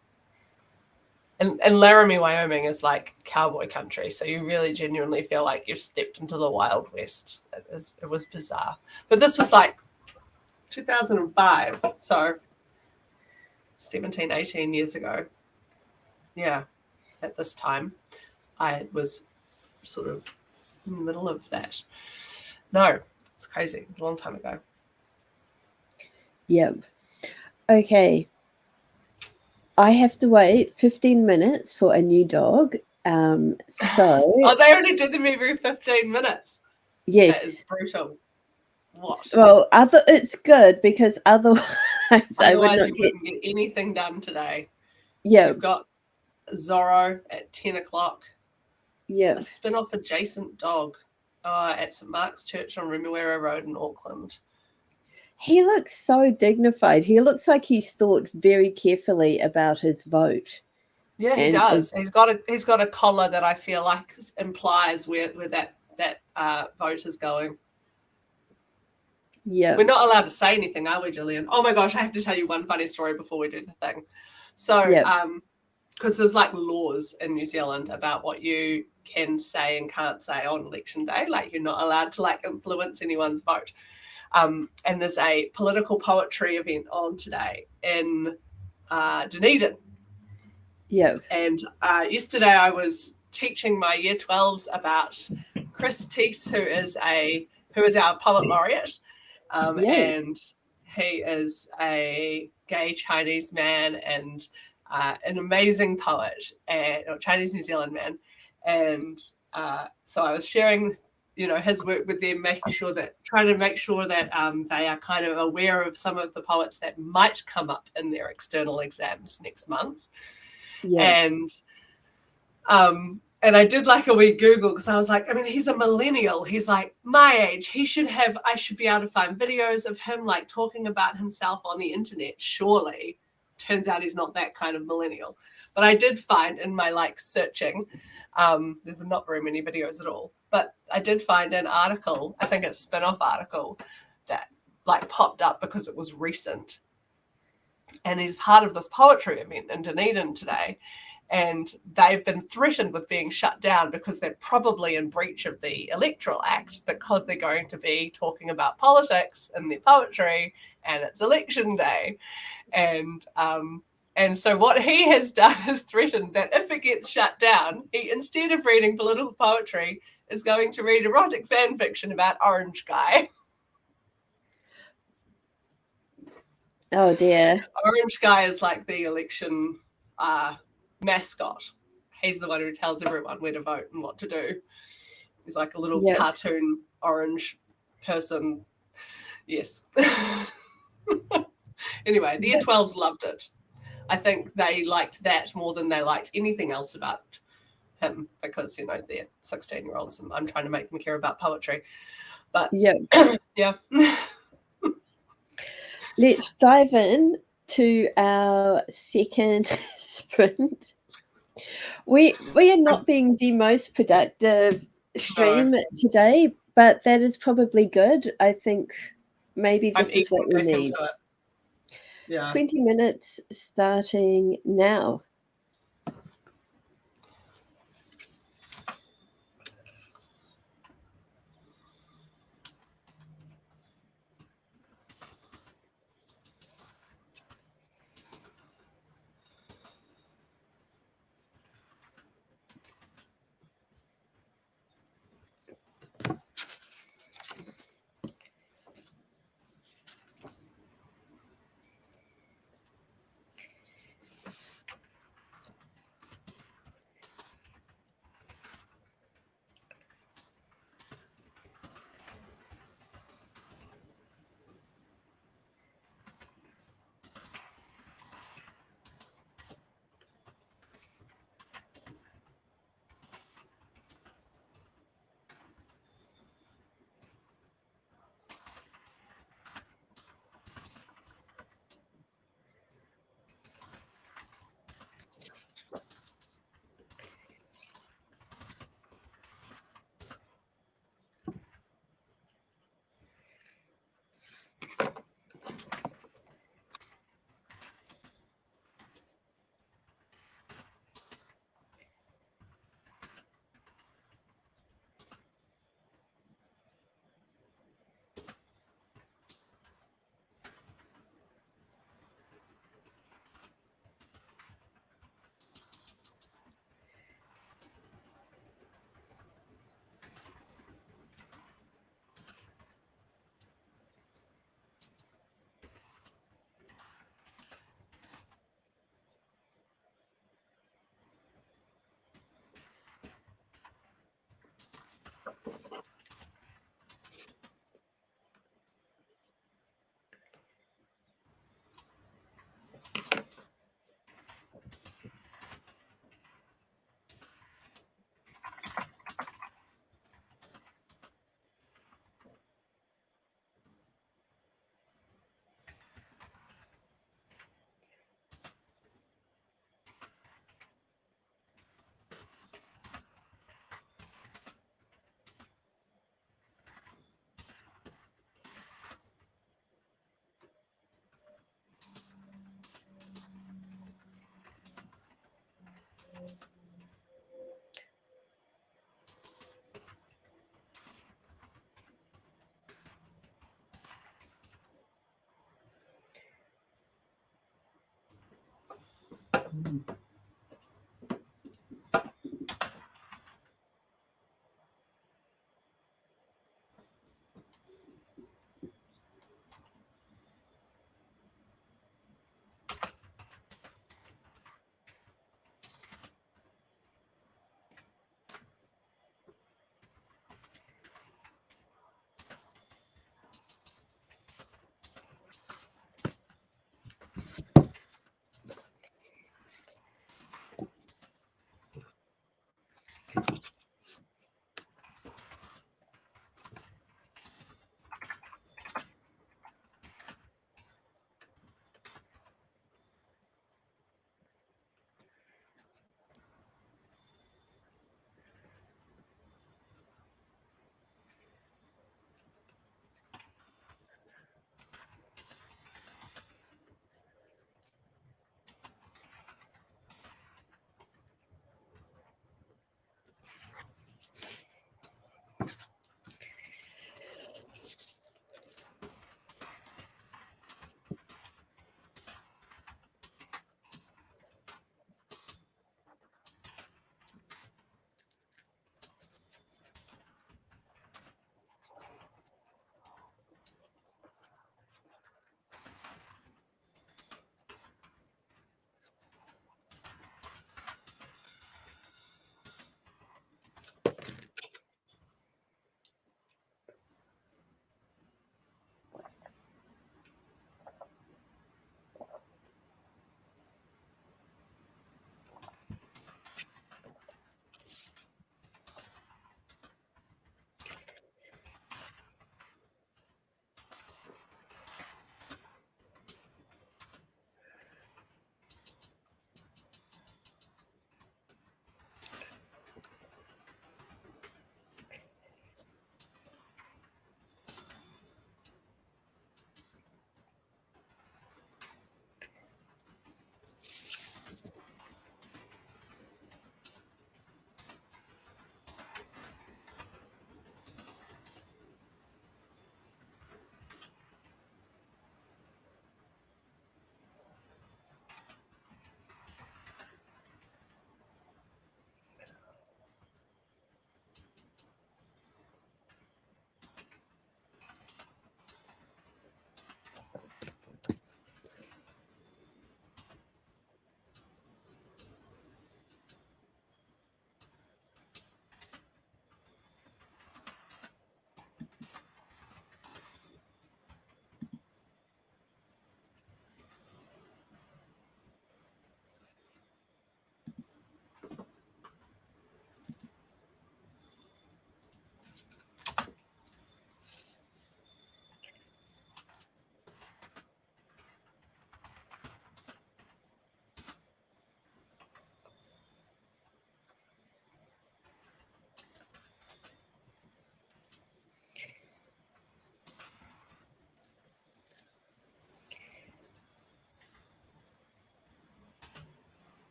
And Laramie, Wyoming is like cowboy country, so you really genuinely feel like you've stepped into the Wild West. It was bizarre. But this was like 2005, so 17, 18 years ago. Yeah, at this time, I was sort of in the middle of that. No, it's crazy. It's a long time ago. Yep. Okay. I have to wait 15 minutes for a new dog. So Oh, they only do them every 15 minutes. yes. That is brutal. What? Well, it's good because otherwise I would not you wouldn't get anything done today. Yeah. You've got Zorro at 10 o'clock. Yeah. A spin-off adjacent dog at St Mark's Church on Remuera Road in Auckland. He looks so dignified. He looks like he's thought very carefully about his vote. Yeah, he does. He's got a collar that I feel like implies where that vote is going. Yeah. We're not allowed to say anything, are we, Gillian? Oh my gosh, I have to tell you one funny story before we do the thing. So, because there's like laws in New Zealand about what you can say and can't say on election day. Like you're not allowed to like influence anyone's vote. And there's a political poetry event on today in Dunedin. Yeah. And yesterday I was teaching my year 12s about Chris Teese, who is our poet laureate. And he is a gay Chinese man and an amazing poet, or Chinese New Zealand man. And so I was sharing, his work with them, trying to make sure that they are kind of aware of some of the poets that might come up in their external exams next month. Yeah. And I did like a wee Google because I was like, I mean, he's a millennial. He's like my age. I should be able to find videos of him like talking about himself on the internet. Surely. Turns out he's not that kind of millennial. But I did find in my like searching, there were not very many videos at all. But I did find an article, I think it's a spin-off article, that like popped up because it was recent. And he's part of this poetry event in Dunedin today. And they've been threatened with being shut down because they're probably in breach of the Electoral Act because they're going to be talking about politics in their poetry and it's election day. And so what he has done is threatened that if it gets shut down, he, instead of reading political poetry, is going to read erotic fan fiction about Orange Guy. Oh dear. Orange Guy is like the election mascot. He's the one who tells everyone where to vote and what to do. He's like a little cartoon orange person. Yes. Anyway, the Year 12s loved it. I think they liked that more than they liked anything else about him because, they're 16-year-olds and I'm trying to make them care about poetry. But yeah. Let's dive in to our second sprint. We are not being the most productive stream today, but that is probably good. I think maybe this is what we need. Yeah. 20 minutes starting now.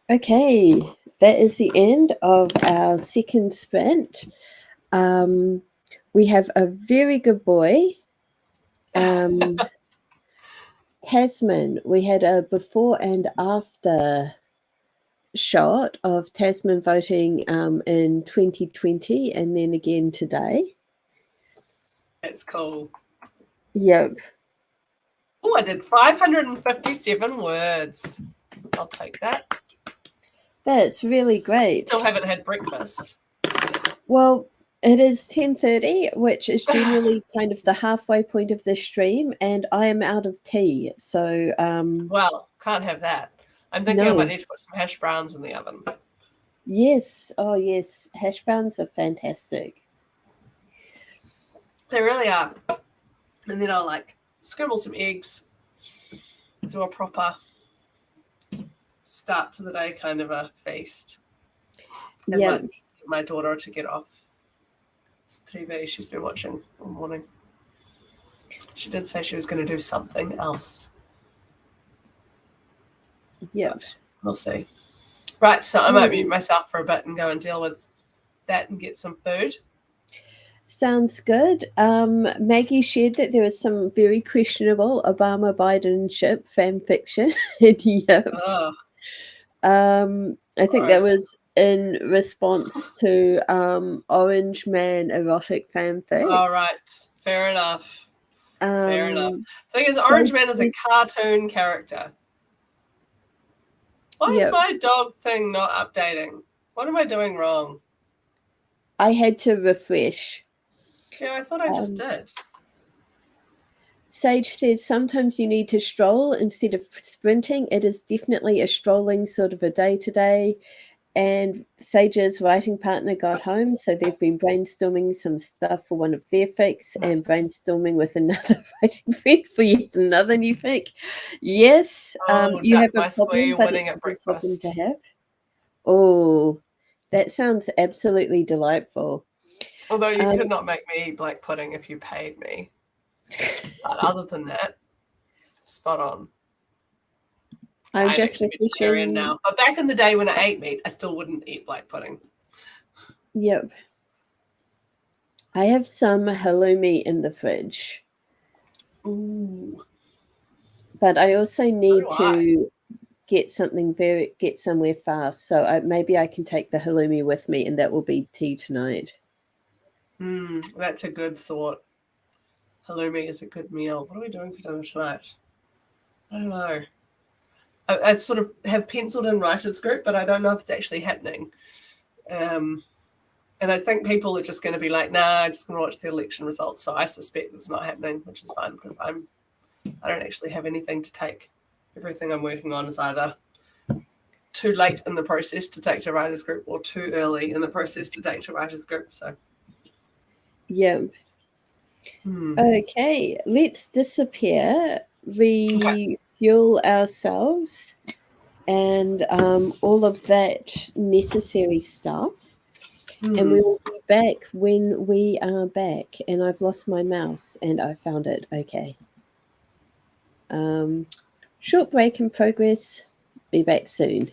Okay, that is the end of our second sprint. We have a very good boy, Tasman. We had a before and after shot of Tasman voting in 2020 and then again today. That's cool. Yep. Oh, I did 557 words. I'll take that. That's really great. Still haven't had breakfast. Well, it is 10:30, which is generally kind of the halfway point of the stream, and I am out of tea. So, well, can't have that. I'm thinking I no. might need to put some hash browns in the oven. Yes. Oh, yes. Hash browns are fantastic. They really are. And then I'll like scribble some eggs, do a proper start to the day kind of a feast. And Yeah. might get my daughter to get off TV. She's been watching all morning. She did say she was going to do something else. Yeah. We'll see. Right, so I might mute myself for a bit and go and deal with that and get some food. Sounds good. Maggie shared that there was some very questionable Obama Bidenship fan fiction. Yep. Oh, I think that was in response to Orange Man erotic fanfic. All right, fair enough. Fair enough. The thing is, Orange Man is a cartoon character. Why is my dog thing not updating? What am I doing wrong? I had to refresh. Yeah, I thought I just did. Sage said sometimes you need to stroll instead of sprinting. It is definitely a strolling sort of a day today. And Sage's writing partner got home, so they've been brainstorming some stuff for one of their fics and brainstorming with another writing friend for yet another new fic. Yes, you have a problem, but it's a good problem to have. Oh, that sounds absolutely delightful. Although you could not make me eat black pudding if you paid me. But other than that, spot on. I'm just actually vegetarian now. But back in the day when I ate meat, I still wouldn't eat black pudding. Yep. I have some halloumi in the fridge. Ooh. But I also need to get somewhere fast. So maybe I can take the halloumi with me, and that will be tea tonight. That's a good thought. Halloumi is a good meal. What are we doing for dinner tonight? I don't know. I sort of have penciled in writers group, but I don't know if it's actually happening. And I think people are just going to be like, nah, I'm just going to watch the election results. So I suspect it's not happening, which is fine because I don't actually have anything to take. Everything I'm working on is either too late in the process to take to writers group or too early in the process to take to writers group. So yeah. Okay, let's disappear, refuel ourselves, and all of that necessary stuff. And we will be back when we are back. And I've lost my mouse, and I found it. Okay. Short break in progress. Be back soon.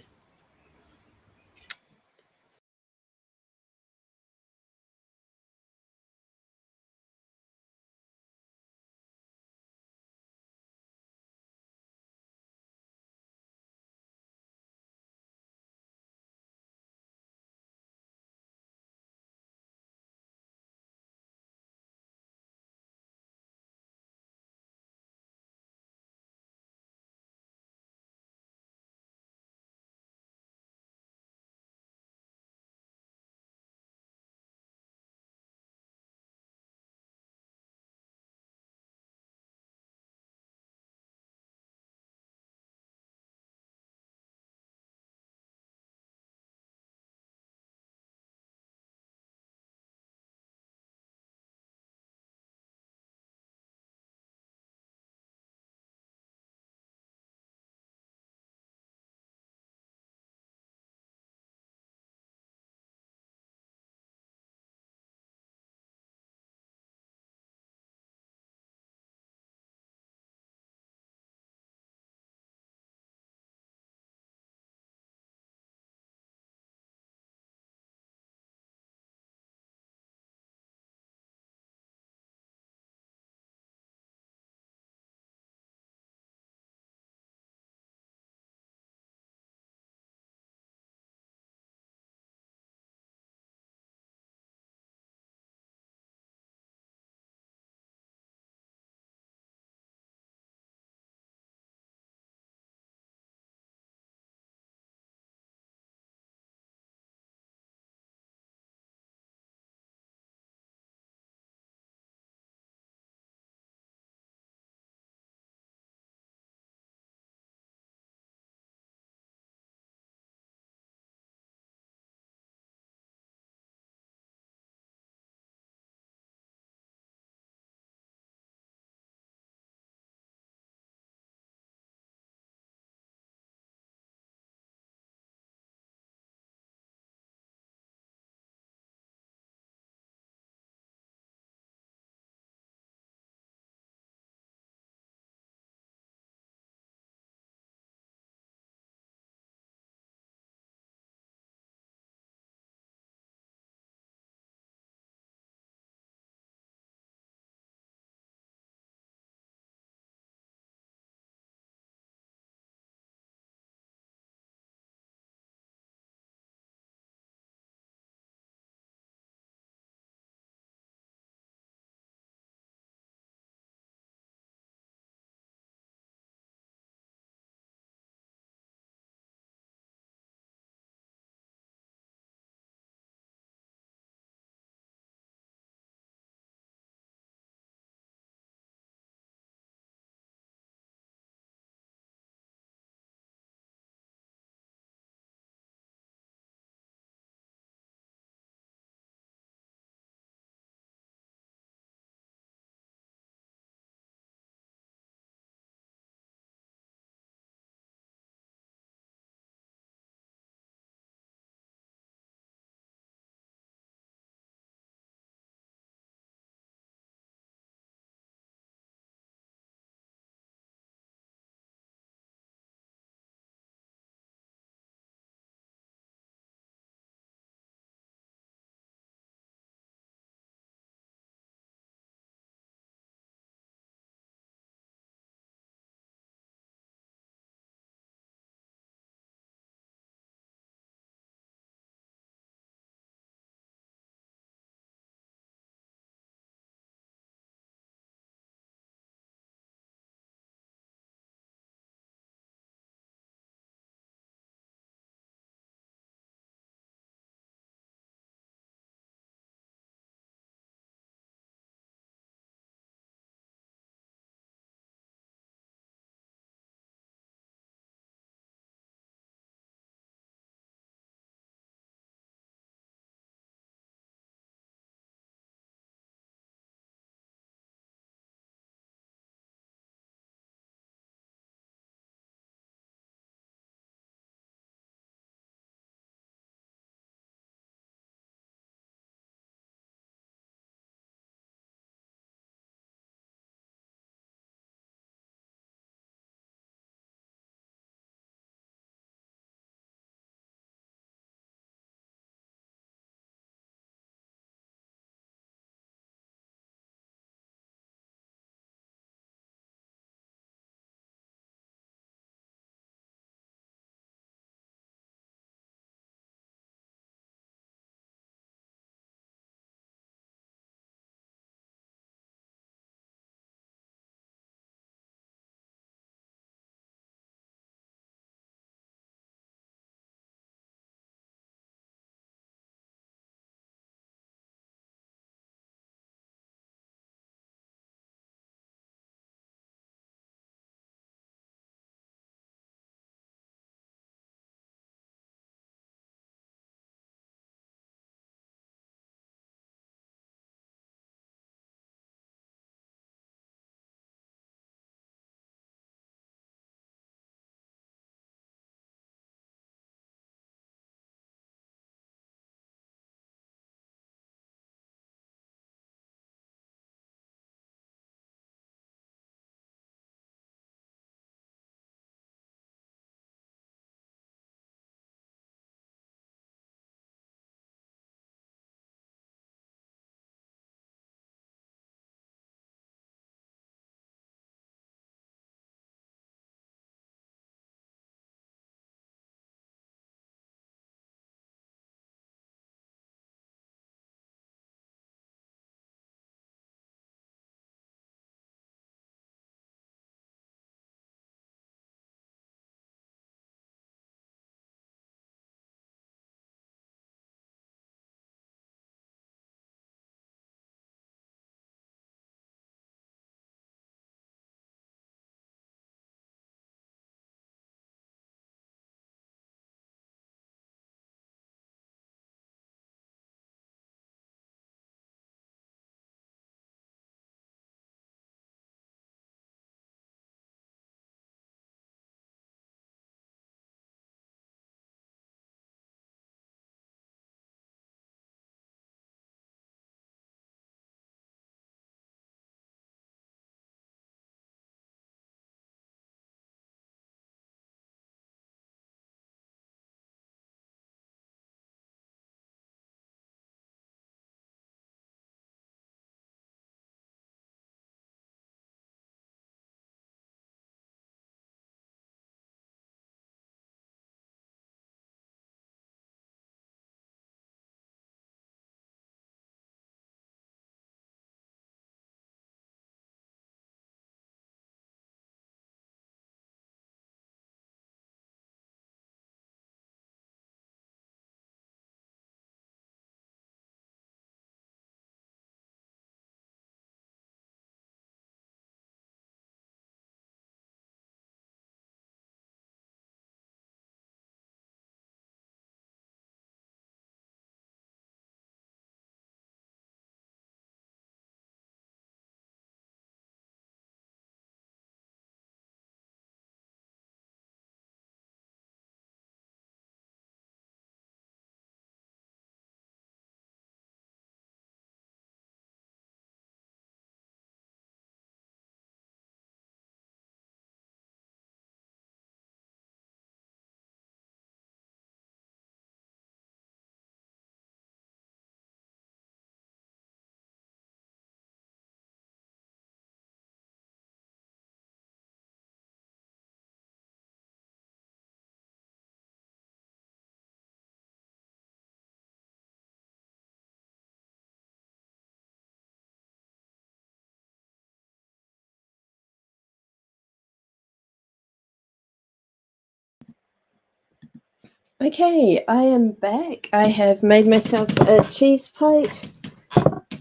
Okay, I am back. I have made myself a cheese plate,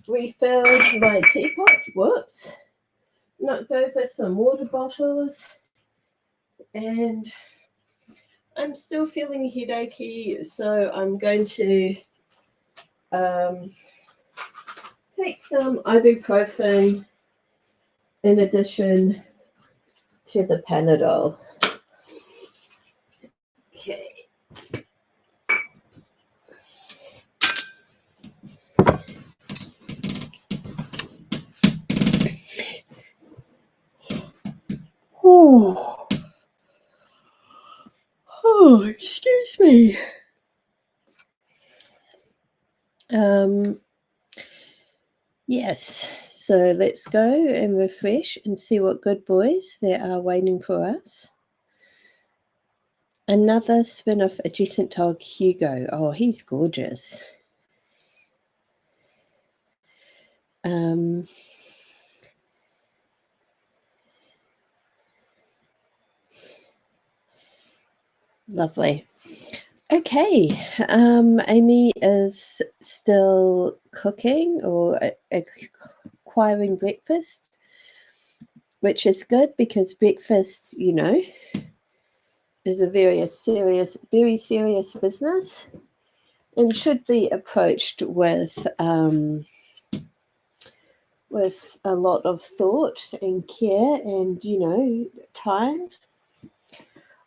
refilled my teapot, whoops, knocked over some water bottles, and I'm still feeling headachy, so I'm going to take some ibuprofen in addition to the Panadol. Okay. Oh, excuse me. Yes, so let's go and refresh and see what good boys there are waiting for us. Another spin-off adjacent dog, Hugo. Oh, he's gorgeous. Lovely. Okay, Amy is still cooking or acquiring breakfast, which is good because breakfast, you know, is a very serious business and should be approached with a lot of thought and care and, you know, time.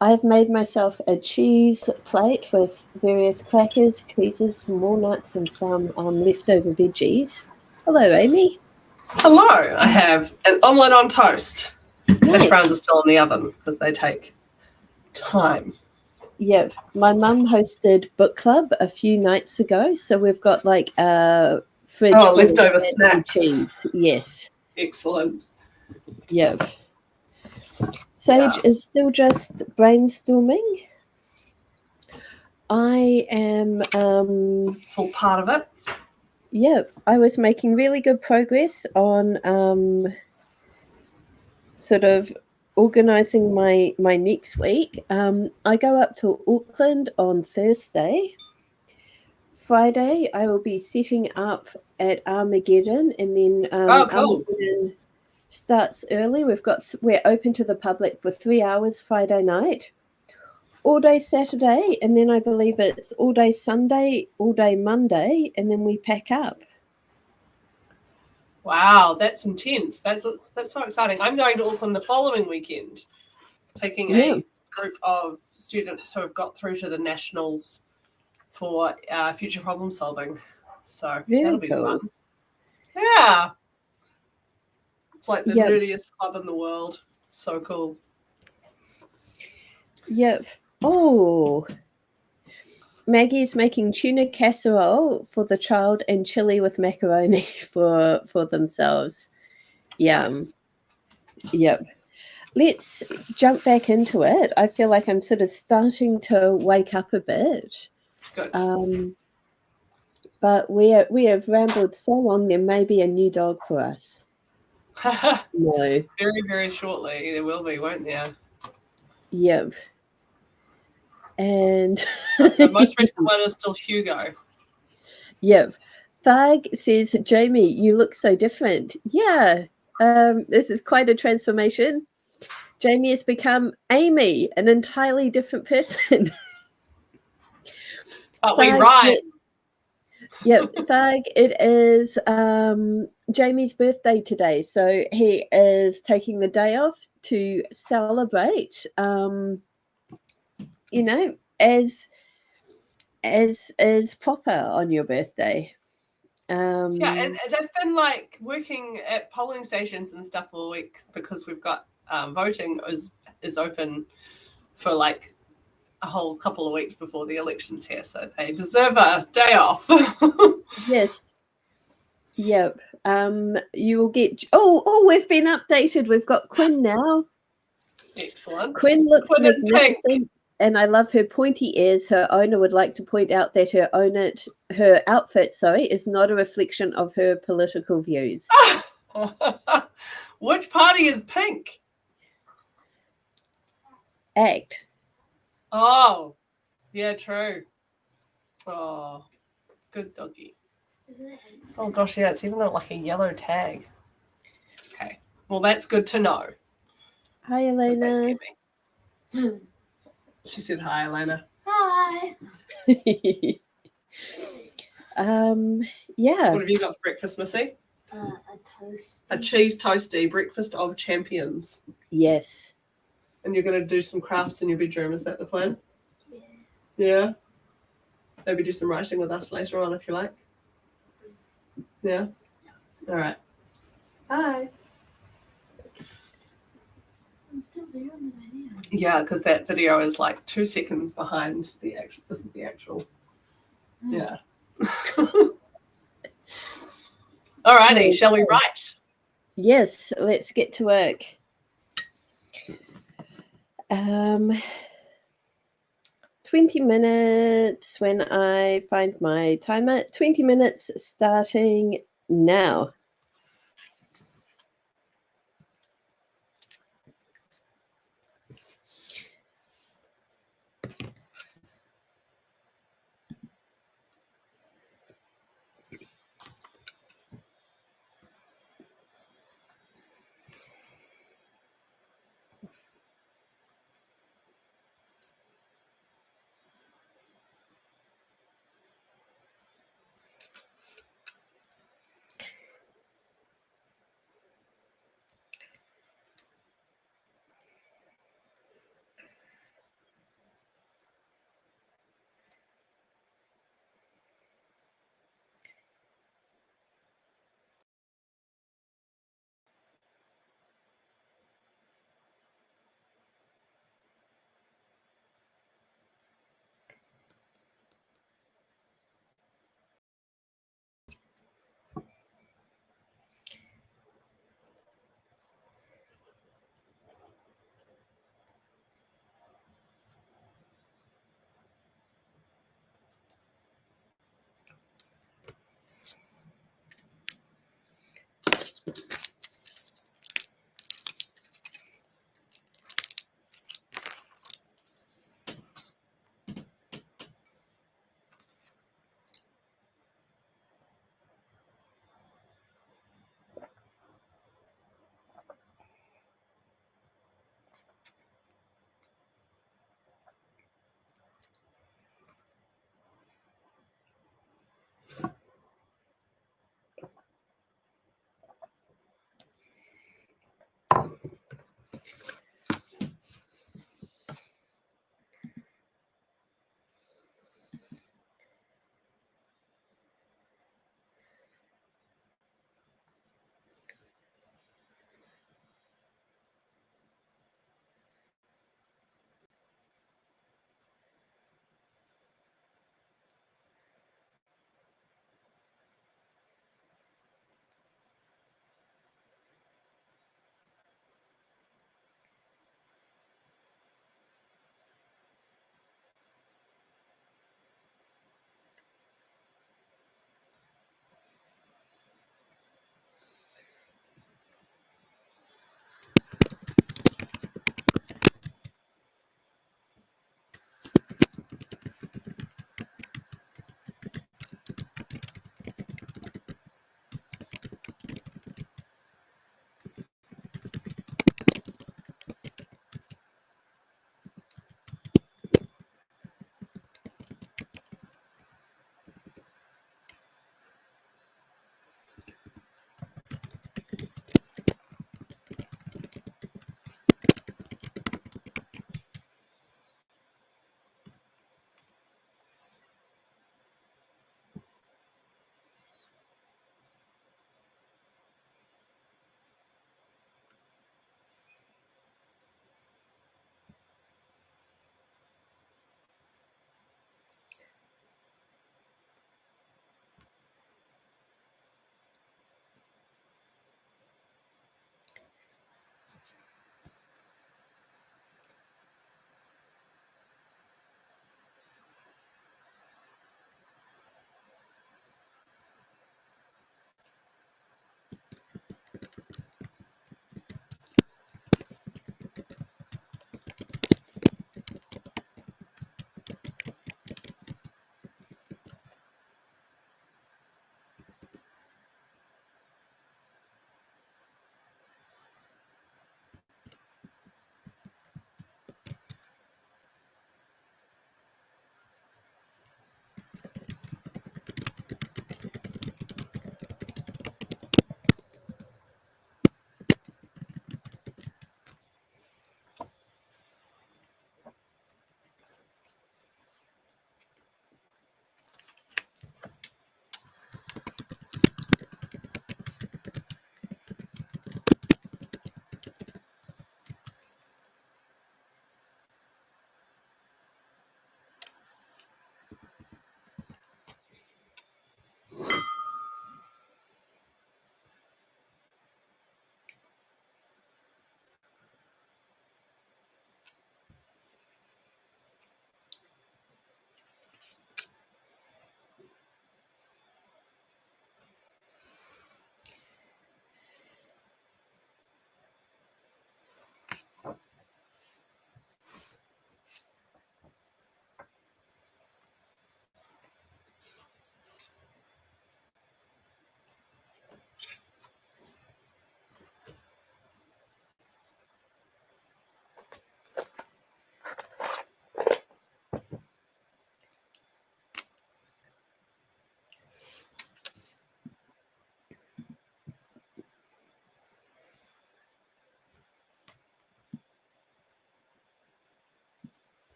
I've made myself a cheese plate with various crackers, cheeses, some walnuts, and some leftover veggies. Hello, Amy. Hello. I have an omelette on toast. Nice. Hash browns are still in the oven because they take time. Yep. My mum hosted book club a few nights ago, so we've got like a fridge full leftover of snacks. cheese. Yes. Excellent. Yep. Sage is still just brainstorming. I am it's all part of it. Yeah, I was making really good progress on sort of organizing my next week. I go up to Auckland on Thursday. Friday, I will be setting up at Armageddon, and then cool. Armageddon starts early. We're open to the public for 3 hours Friday night, all day Saturday, and then I believe it's all day Sunday, all day Monday, and then we pack up. Wow, that's intense. That's so exciting. I'm going to Auckland the following weekend, taking a group of students who have got through to the nationals for future problem solving. So that'll be fun. Yeah. It's like the nerdiest club in the world. So cool. Yep. Oh, Maggie's making tuna casserole for the child and chili with macaroni for themselves. Yum. Nice. Yep. Let's jump back into it. I feel like I'm sort of starting to wake up a bit. Good. But we have rambled so long, there may be a new dog for us. No. Very, very shortly. There will be, won't there? Yep. And the most recent one is still Hugo. Yep. Thag says, Jamie, you look so different. Yeah. This is quite a transformation. Jamie has become Amy, an entirely different person. But we rhyme. Yep, Thag, it is Jamie's birthday today, so he is taking the day off to celebrate, you know, as proper on your birthday. Yeah, and they've been like working at polling stations and stuff all week because we've got voting is open for like a whole couple of weeks before the elections here, so they deserve a day off. Yes. Yep. You will get. Oh, we've been updated. We've got Quinn now. Excellent. Quinn looks magnificent, and I love her pointy ears. Her owner would like to point out that her outfit, is not a reflection of her political views. Which party is pink? ACT. Oh. Yeah, true. Oh, good doggy. Isn't it? Oh gosh, yeah, it's even got like a yellow tag. Okay, well that's good to know. Hi, 'Cause that Elena. scared me. She said hi, Elena. Hi. Yeah. What have you got for breakfast, Missy? A toast. A cheese toasty, breakfast of champions. Yes. And you're going to do some crafts in your bedroom. Is that the plan? Yeah. Yeah. Maybe do some writing with us later on if you like. Yeah. All right. Bye. I'm still there on the video. Yeah, because that video is like 2 seconds behind the actual. This is the actual. Yeah. All righty. Okay. Shall we write? Yes, let's get to work. 20 minutes when I find my timer. 20 minutes starting now.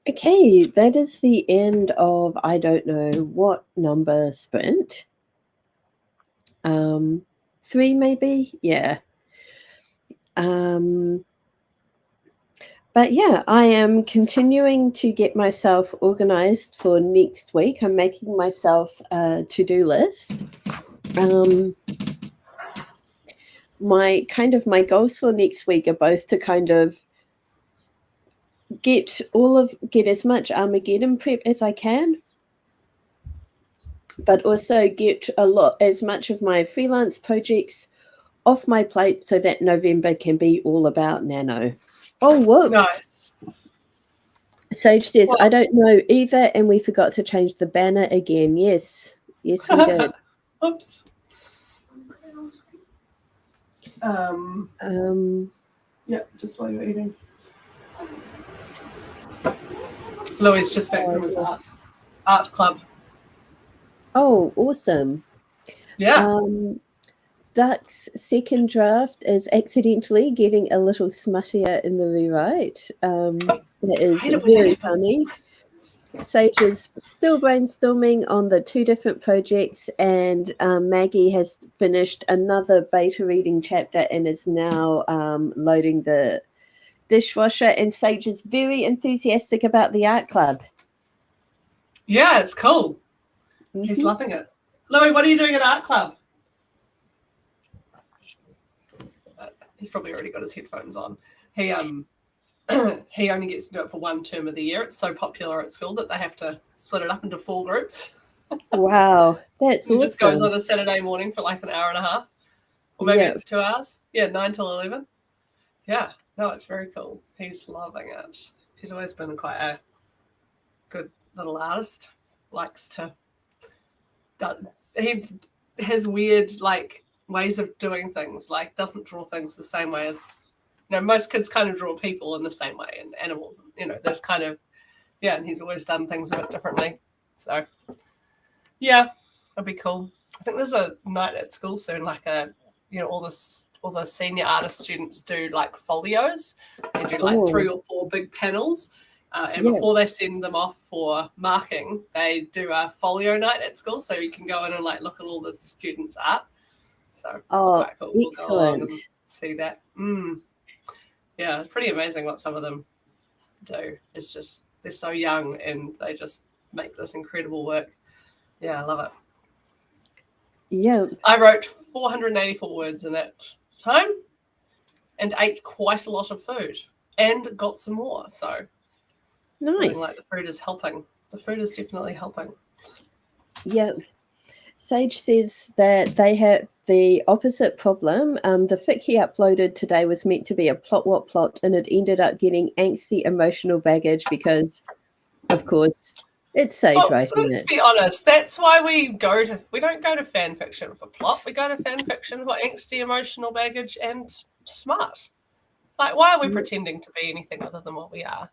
Okay, that is the end of I don't know what number sprint. 3 maybe? Yeah. But yeah, I am continuing to get myself organized for next week. I'm making myself a to-do list. My goals for next week are both to kind of get as much Armageddon prep as I can, but also get as much of my freelance projects off my plate so that November can be all about nano. Oh, whoops. Nice. Sage says, Well, I don't know either, and we forgot to change the banner again. Yes, we did. Oops. Yeah, just while you're eating. Louis just back from his art club. Oh, awesome. Yeah. Duck's second draft is accidentally getting a little smuttier in the rewrite. That is very funny. Sage is still brainstorming on the 2 different projects, and Maggie has finished another beta reading chapter and is now loading the dishwasher, and Sage is very enthusiastic about the art club. Yeah, it's cool. Mm-hmm. He's loving it. Louis, what are you doing at art club? He's probably already got his headphones on. He he only gets to do it for 1 term of the year. It's so popular at school that they have to split it up into 4 groups. Wow, that's awesome. It just goes on a Saturday morning for like an hour and a half. Or maybe it's 2 hours. Yeah, 9 till 11. Yeah, no, it's very cool. He's loving it. He's always been quite a good little artist. Likes to... He has weird, like, ways of doing things. Like, doesn't draw things the same way as... most kids kind of draw people in the same way and animals. There's kind of... Yeah, and he's always done things a bit differently. So, yeah, it'll be cool. I think there's a night at school soon, like all the senior artist students do like folios. They do like 3 or 4 big panels. And before they send them off for marking, they do a folio night at school. So you can go in and like look at all the students' art. So it's quite cool. We'll go along and see that. Yeah, it's pretty amazing what some of them do. It's just, they're so young and they just make this incredible work. Yeah, I love it. Yeah. I wrote 484 words in that time and ate quite a lot of food and got some more. So nice. Like the food is helping. The food is definitely helping. Yeah. Sage says that they have the opposite problem. The fic he uploaded today was meant to be a plot, and it ended up getting angsty emotional baggage because, of course, it's Sage writing it. Let's be honest. That's why we don't go to fan fiction for plot. We go to fan fiction for angsty emotional baggage and smart. Like, why are we pretending to be anything other than what we are?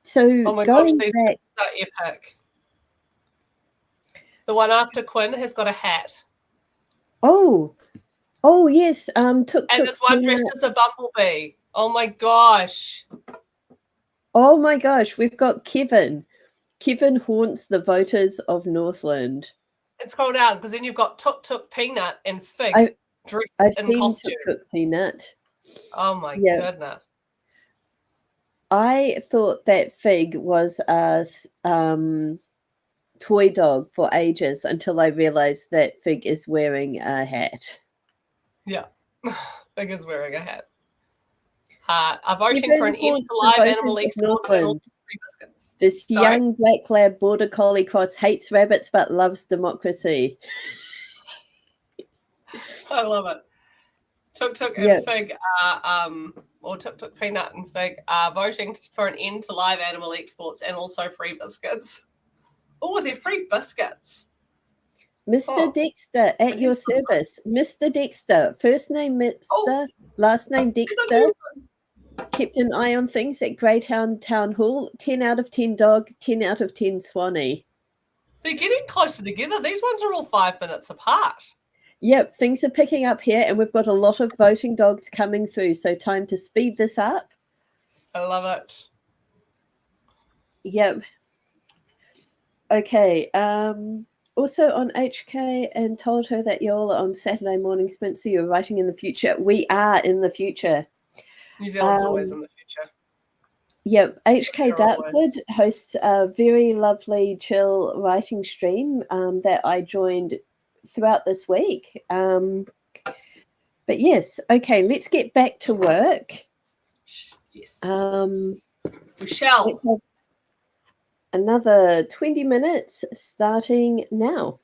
So oh my going gosh, these back, are epic. The one after Quinn has got a hat. Oh yes. And there's one dressed as a bumblebee. Oh my gosh. Oh my gosh, we've got Kevin. Kevin haunts the voters of Northland. It's called out because then you've got Tuk Tuk Peanut and Fig dressed in costume. Tuk Tuk Peanut. Oh my goodness. I thought that Fig was a toy dog for ages until I realized that Fig is wearing a hat. Yeah, Fig is wearing a hat. I'm voting for an end to live animal exports and all free biscuits. This young black lab border collie cross hates rabbits but loves democracy. I love it. Tuk Tuk and Fig or Tuk Tuk Peanut and Fig are voting for an end to live animal exports and also free biscuits. Oh, they're free biscuits. Mr. Dexter, at your service. Mr. Dexter, first name Mr., last name Dexter. Kept an eye on things at Greytown Town Hall. 10 out of 10 dog, 10 out of 10 Swanee. They're getting closer together. These ones are all 5 minutes apart. Yep, things are picking up here, and we've got a lot of voting dogs coming through, so time to speed this up. I love it. Yep. Okay. Also on HK, and told her that you're on Saturday morning sprint, so you're writing in the future. We are in the future. New Zealand's always in the future. Yep. HK Sure Dartford always. hosts a very lovely, chill writing stream that I joined throughout this week. But yes, okay, let's get back to work. Yes. We Let's shall. have another 20 minutes starting now.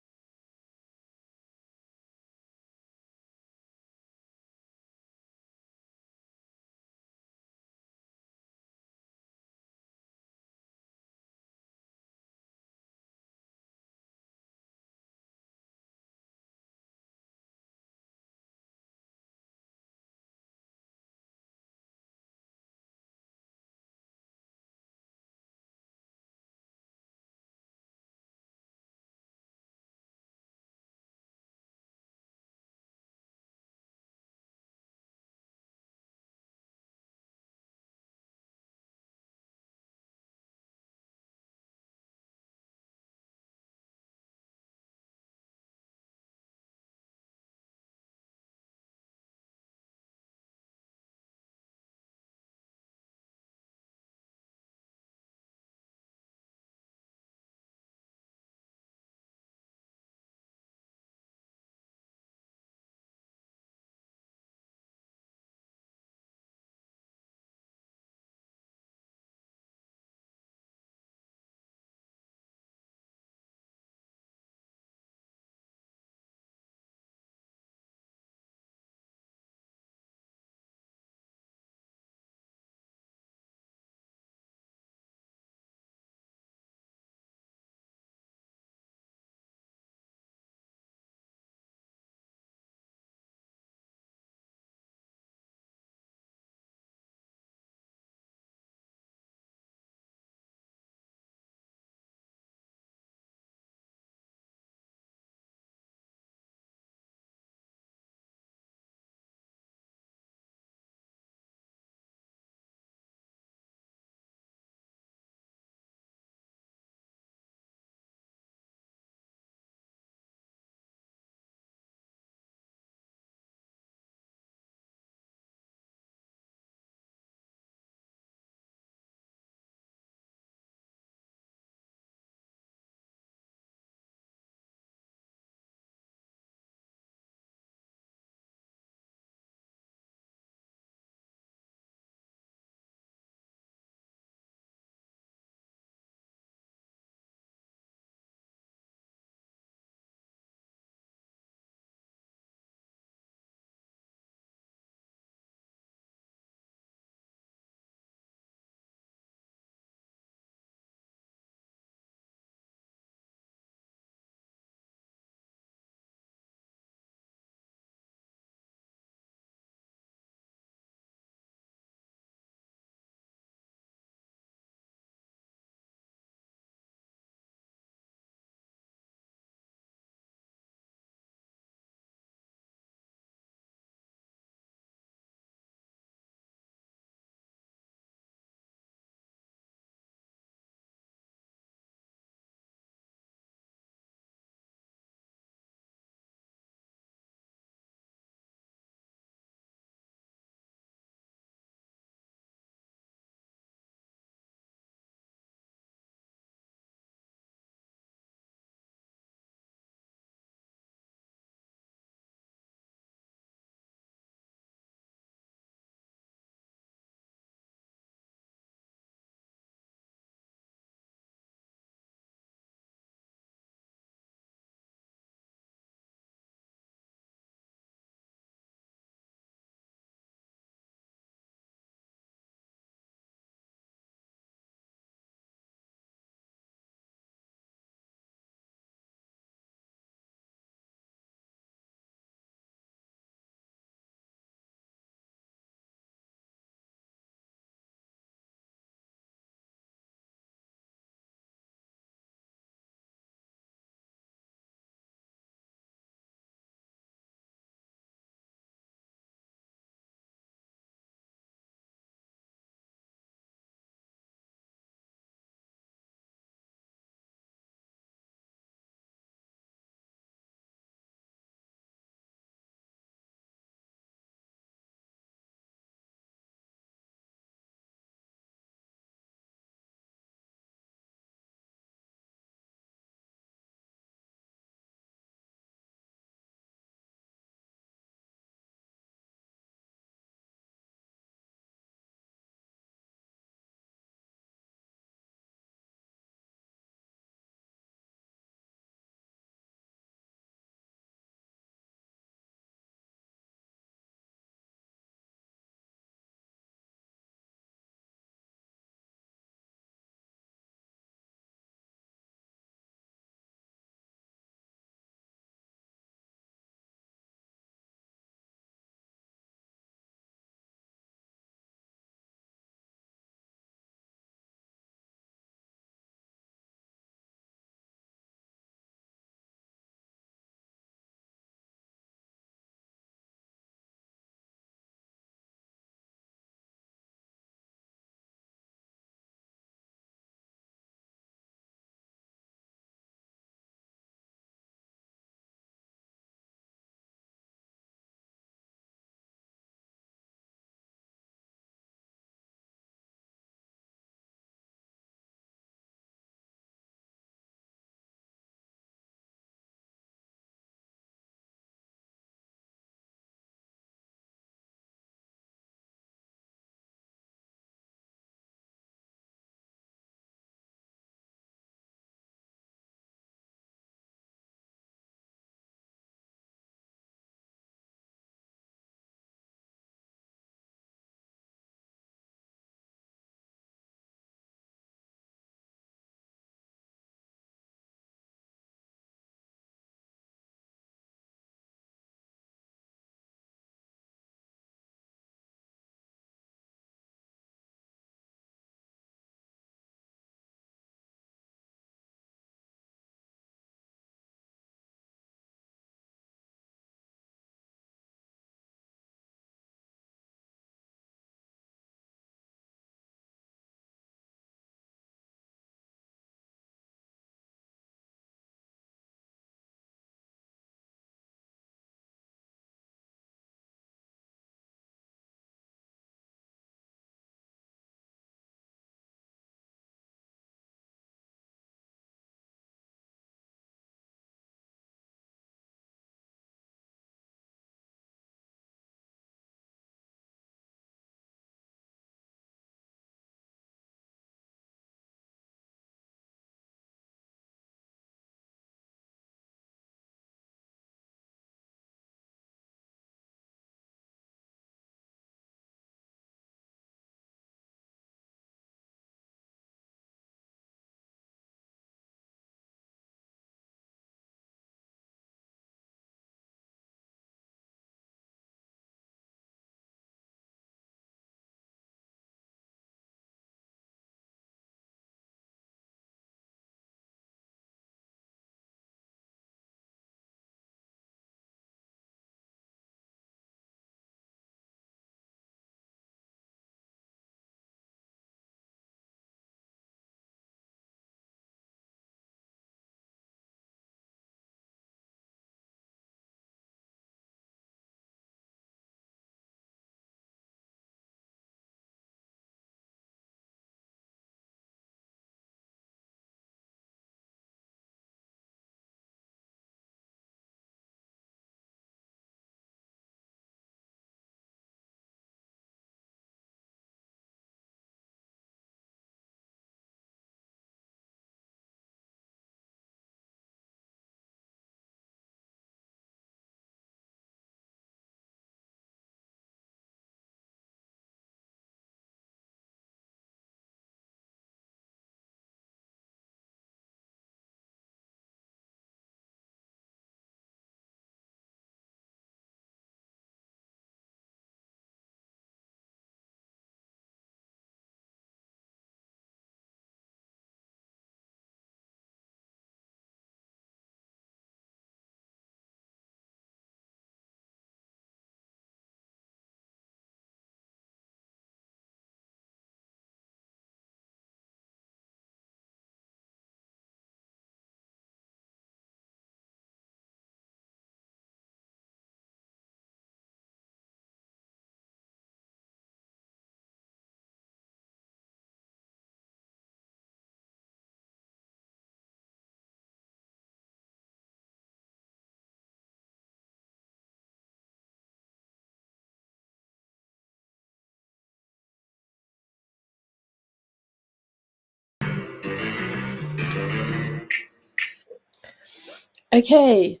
Okay.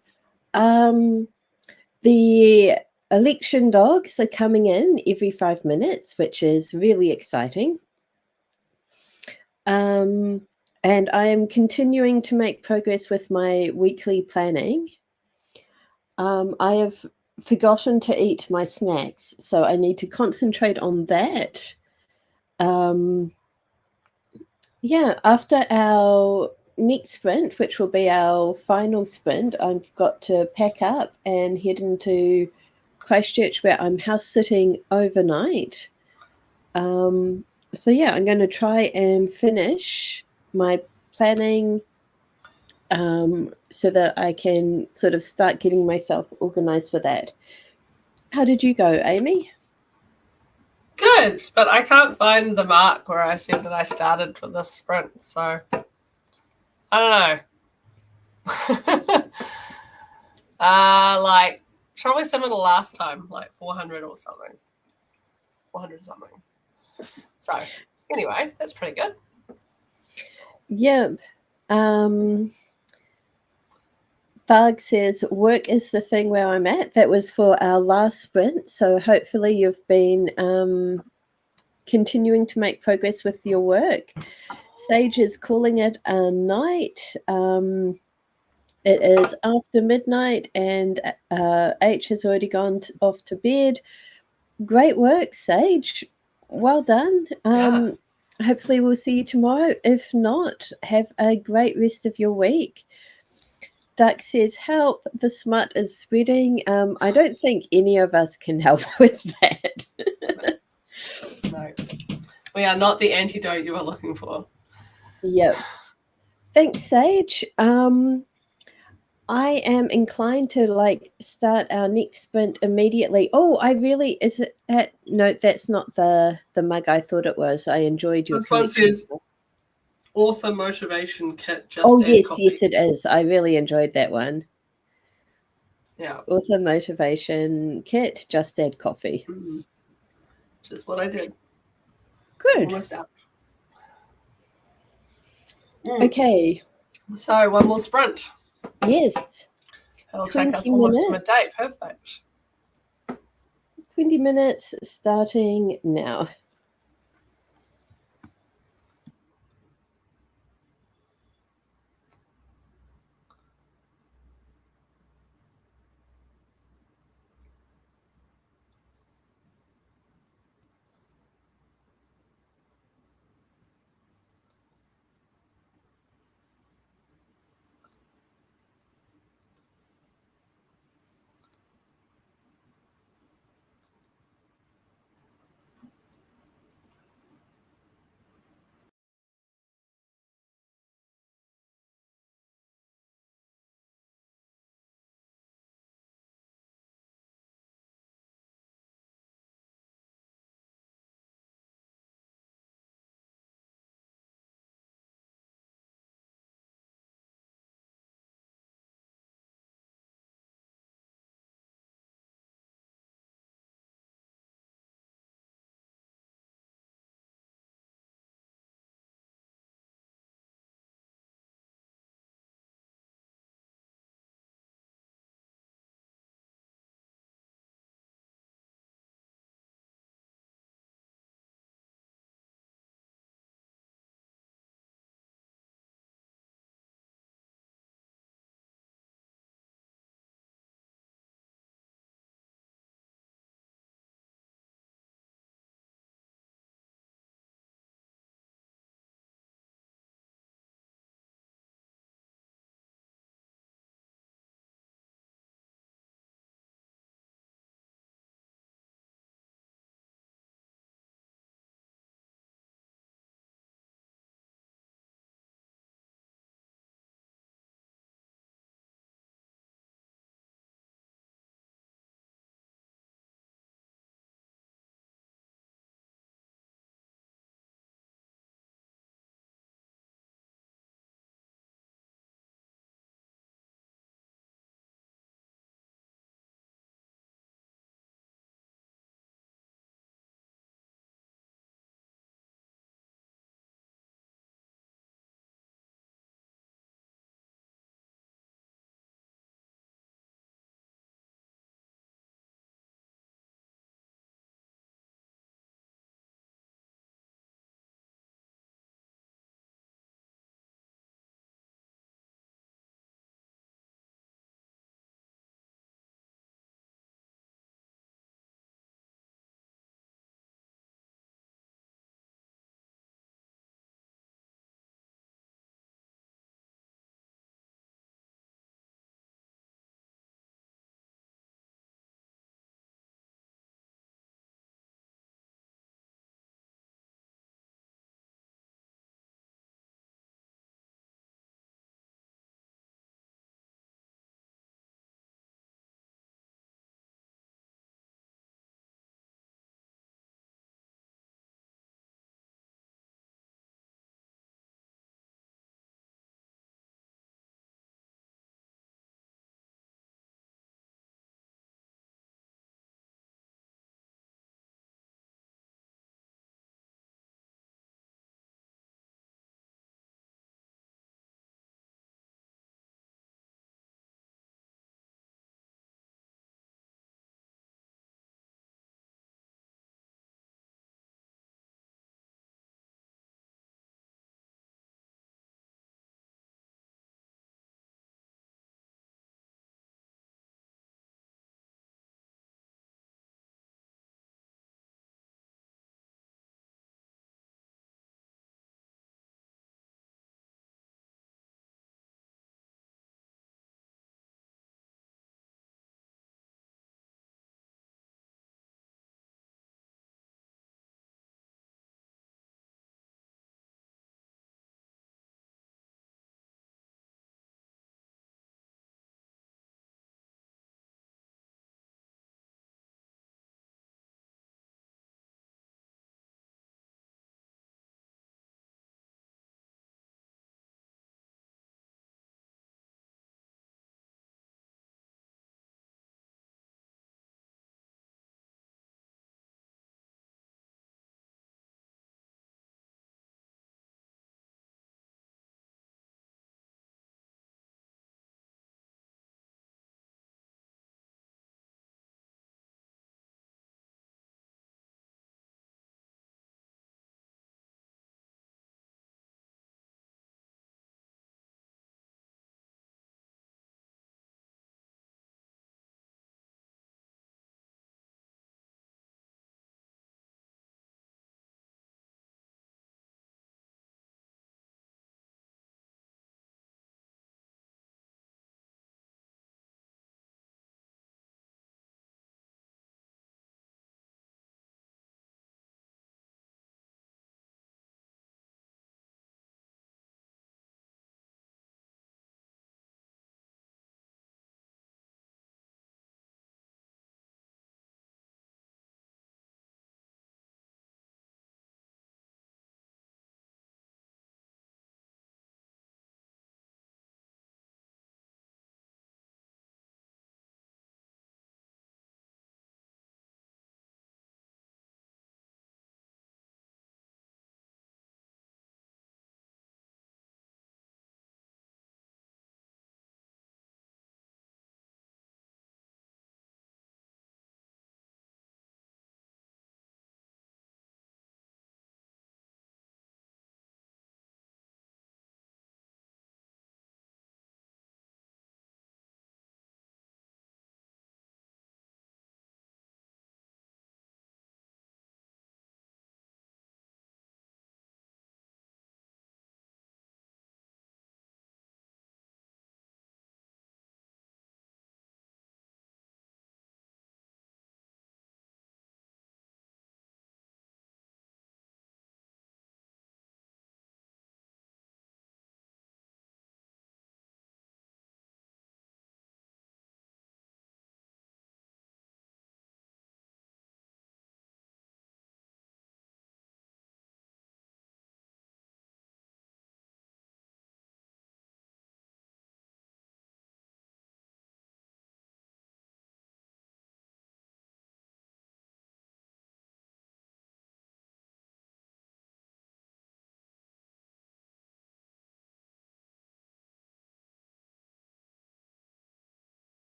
The election dogs are coming in every 5 minutes, which is really exciting. And I am continuing to make progress with my weekly planning. I have forgotten to eat my snacks, so I need to concentrate on that. Yeah, after our next sprint, which will be our final sprint, I've got to pack up and head into Christchurch, where I'm house sitting overnight. So yeah, I'm going to try and finish my planning so that I can sort of start getting myself organized for that. How did you go, Amy? Good, but I can't find the mark where I said that I started for this sprint, so I don't know. Like probably similar to last time, like 400 or something. 400 something. So anyway, that's pretty good. Yeah. Bug says, work is the thing where I'm at. That was for our last sprint. So hopefully you've been continuing to make progress with your work. Sage is calling it a night. It is after midnight and H has already gone off to bed. Great work, Sage. Well done. Yeah. Hopefully we'll see you tomorrow. If not, have a great rest of your week. Duck says, help, the smut is spreading. I don't think any of us can help with that. No. We are not the antidote you are looking for. Yep. Thanks, Sage. I am inclined to start our next sprint immediately. Oh, is it at, no, that's not the mug I thought it was. I enjoyed your This one collection. says author motivation kit, just Oh, add yes, coffee. yes, it is. I really enjoyed that one. Yeah. Author motivation kit, just add coffee. Just what I did. Good. Almost out. Okay. So one more sprint. Yes. It'll take us almost to midday. Perfect. 20 minutes starting now.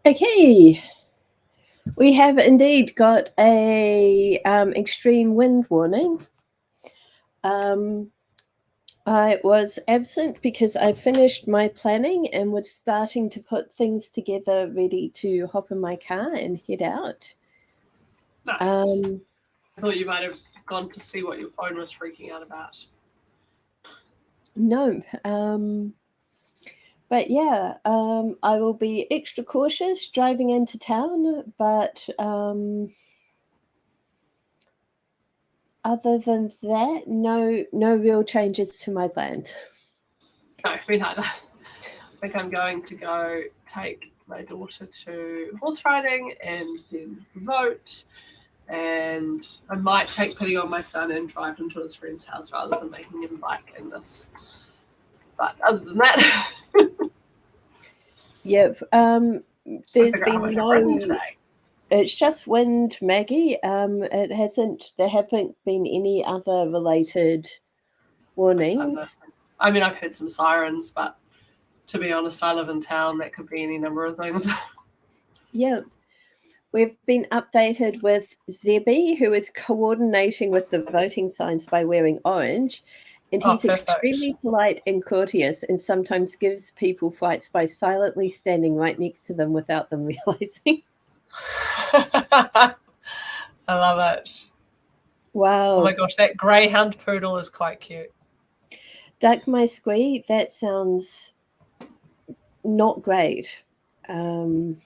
Okay. We have indeed got a extreme wind warning. I was absent because I finished my planning and was starting to put things together ready to hop in my car and head out. Nice. I thought you might have gone to see what your phone was freaking out about. No. But yeah, I will be extra cautious driving into town, but other than that, no real changes to my plans. No, me neither. I think I'm going to go take my daughter to horse riding and then vote. And I might take pity on my son and drive him to his friend's house rather than making him bike in this. But other than that, Yep. There's been no. today. It's just wind, Maggie. It hasn't. There haven't been any other related warnings. I mean, I've heard some sirens, but to be honest, I live in town. That could be any number of things. Yep. We've been updated with Zebby, who is coordinating with the voting signs by wearing orange. And he's extremely polite and courteous and sometimes gives people frights by silently standing right next to them without them realizing. I love it. Wow. Oh my gosh, that greyhound poodle is quite cute. Duck my squee, that sounds not great. I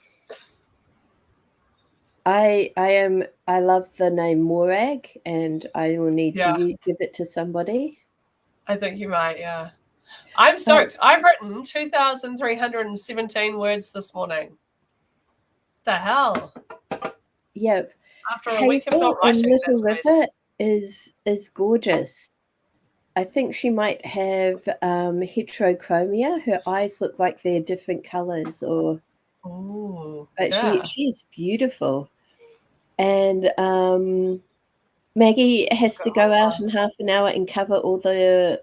love the name Morag, and I will need to give it to somebody. I think you might, yeah. I'm stoked. I've written 2,317 words this morning. The hell? Yep. After a week of not writing, Little River is gorgeous. I think she might have heterochromia. Her eyes look like they're different colors, or. Ooh, but she is beautiful. And Maggie has to go out in half an hour and cover all their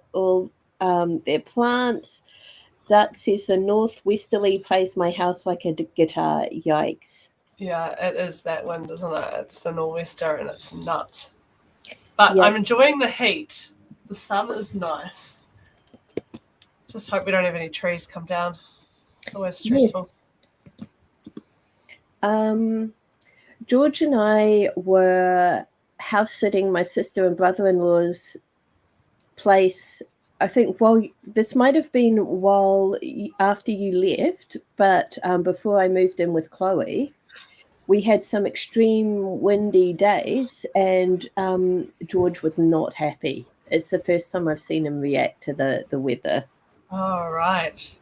plants. Duck says the northwesterly plays my house like a guitar. Yikes. Yeah, it is that wind, isn't it? It's the nor'wester and it's nuts. But I'm enjoying the heat. The sun is nice. Just hope we don't have any trees come down. It's always stressful. Yes. George and I were house sitting my sister and brother-in-law's place. I think this might have been after you left, but before I moved in with Chloe, we had some extreme windy days, and George was not happy. It's the first time I've seen him react to the weather. Oh, right.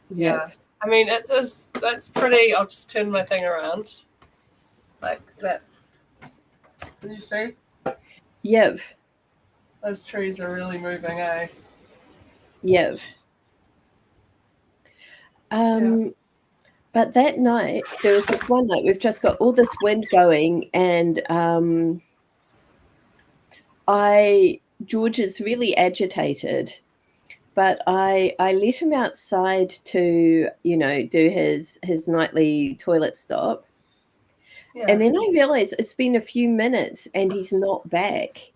Yep. Yeah. I mean, that's pretty. I'll just turn my thing around. Like that. Can you see? Yep. Those trees are really moving, eh? Yep. But that night, there was this one night, we've just got all this wind going, and George is really agitated, but I let him outside to, do his nightly toilet stop. Yeah. And then I realized it's been a few minutes and he's not back.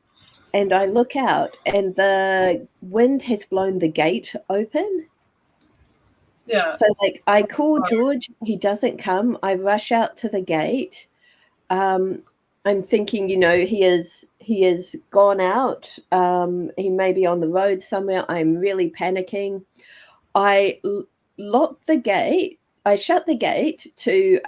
And I look out and the wind has blown the gate open. Yeah. So I call George, he doesn't come. I rush out to the gate. I'm thinking, he is gone out. He may be on the road somewhere. I'm really panicking. I lock the gate. I shut the gate to,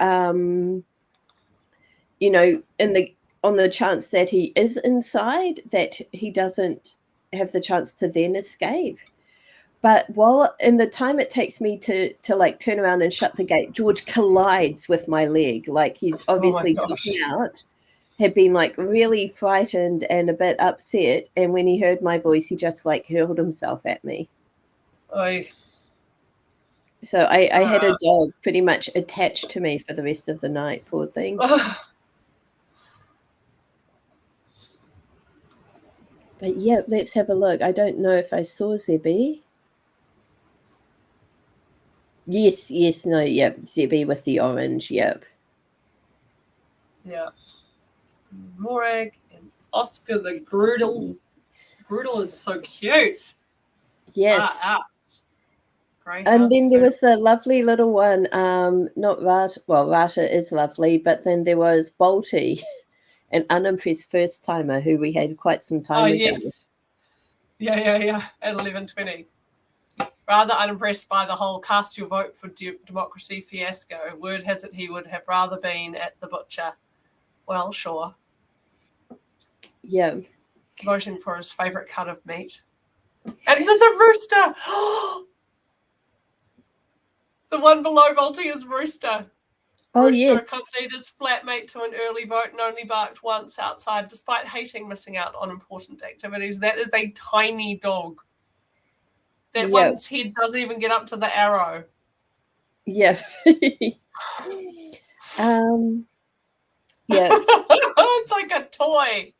on the chance that he is inside, that he doesn't have the chance to then escape. But while in the time it takes me to turn around and shut the gate, George collides with my leg. Like he's obviously gotten out, had been really frightened and a bit upset. And when he heard my voice, he just hurled himself at me. Oy. So I had a dog pretty much attached to me for the rest of the night, poor thing. But yeah, let's have a look. I don't know if I saw Zebby. Yes, no, yep. Zebby with the orange, yep. Yeah. Morag and Oscar the Grudel. Grudel is so cute. Yes. Greyhound. And then there was the lovely little one, not Rata. Well, Rata is lovely, but then there was Bolty, an unimpressed first timer who we had quite some time ago. Yes. Yeah. At 11:20. Rather unimpressed by the whole cast your vote for democracy fiasco. Word has it he would have rather been at the butcher. Well, sure. Yeah. Voting for his favourite cut of meat. And there's a rooster! The one below Volty is Rooster. Oh, Rooster yes. accompanied his flatmate to an early vote and only barked once outside, despite hating missing out on important activities. That is a tiny dog. That one's head doesn't even get up to the arrow. Yeah. Yeah. It's like a toy.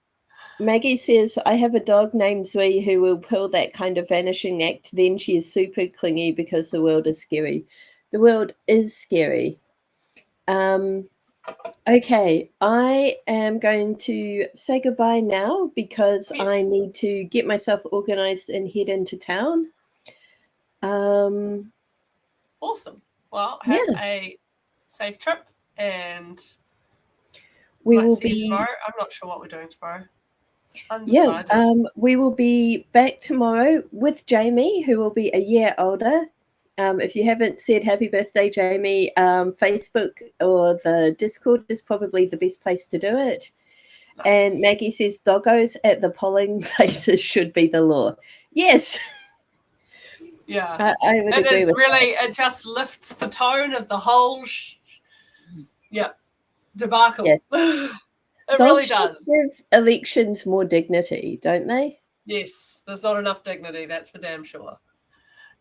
Maggie says, I have a dog named Zui who will pull that kind of vanishing act. Then she is super clingy because the world is scary. The world is scary. Okay, I am going to say goodbye now because I need to get myself organized and head into town. Awesome. Well, have a safe trip, and we will see you be tomorrow. I'm not sure what we're doing tomorrow. Undecided. Yeah, we will be back tomorrow with Jamie, who will be a year older. If you haven't said happy birthday, Jamie, Facebook or the Discord is probably the best place to do it. Nice. And Maggie says doggos at the polling places should be the law. Yes. Yeah. I would agree with really, that. it just lifts the tone of the whole debacle. Yes. It really does. Give elections more dignity, don't they? Yes, there's not enough dignity, that's for damn sure.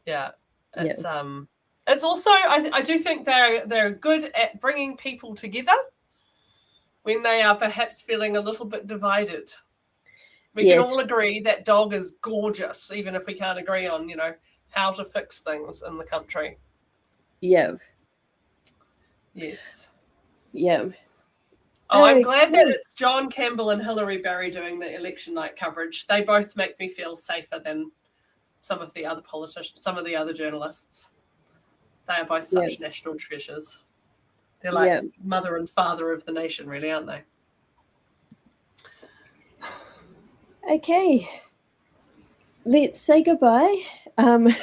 Yeah. It's also I do think they're good at bringing people together when they are perhaps feeling a little bit divided. We can all agree that dog is gorgeous, even if we can't agree on, how to fix things in the country. Yeah. Yes. Yeah. Oh, I'm glad that it's John Campbell and Hilary Barry doing the election night coverage. They both make me feel safer than some of the other politicians, some of the other journalists. They are both such national treasures. They're like mother and father of the nation, really, aren't they? Okay. Let's say goodbye. I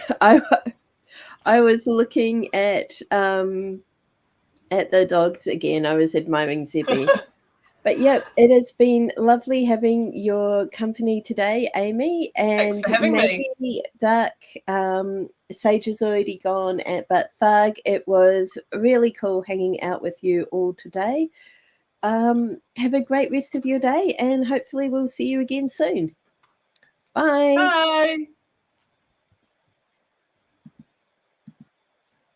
was looking at the dogs again. I was admiring Zebby. But it has been lovely having your company today, Amy. And thanks for having me. Duck, Sage is already gone, but Thug, it was really cool hanging out with you all today. Have a great rest of your day, and hopefully we'll see you again soon. Bye. Bye.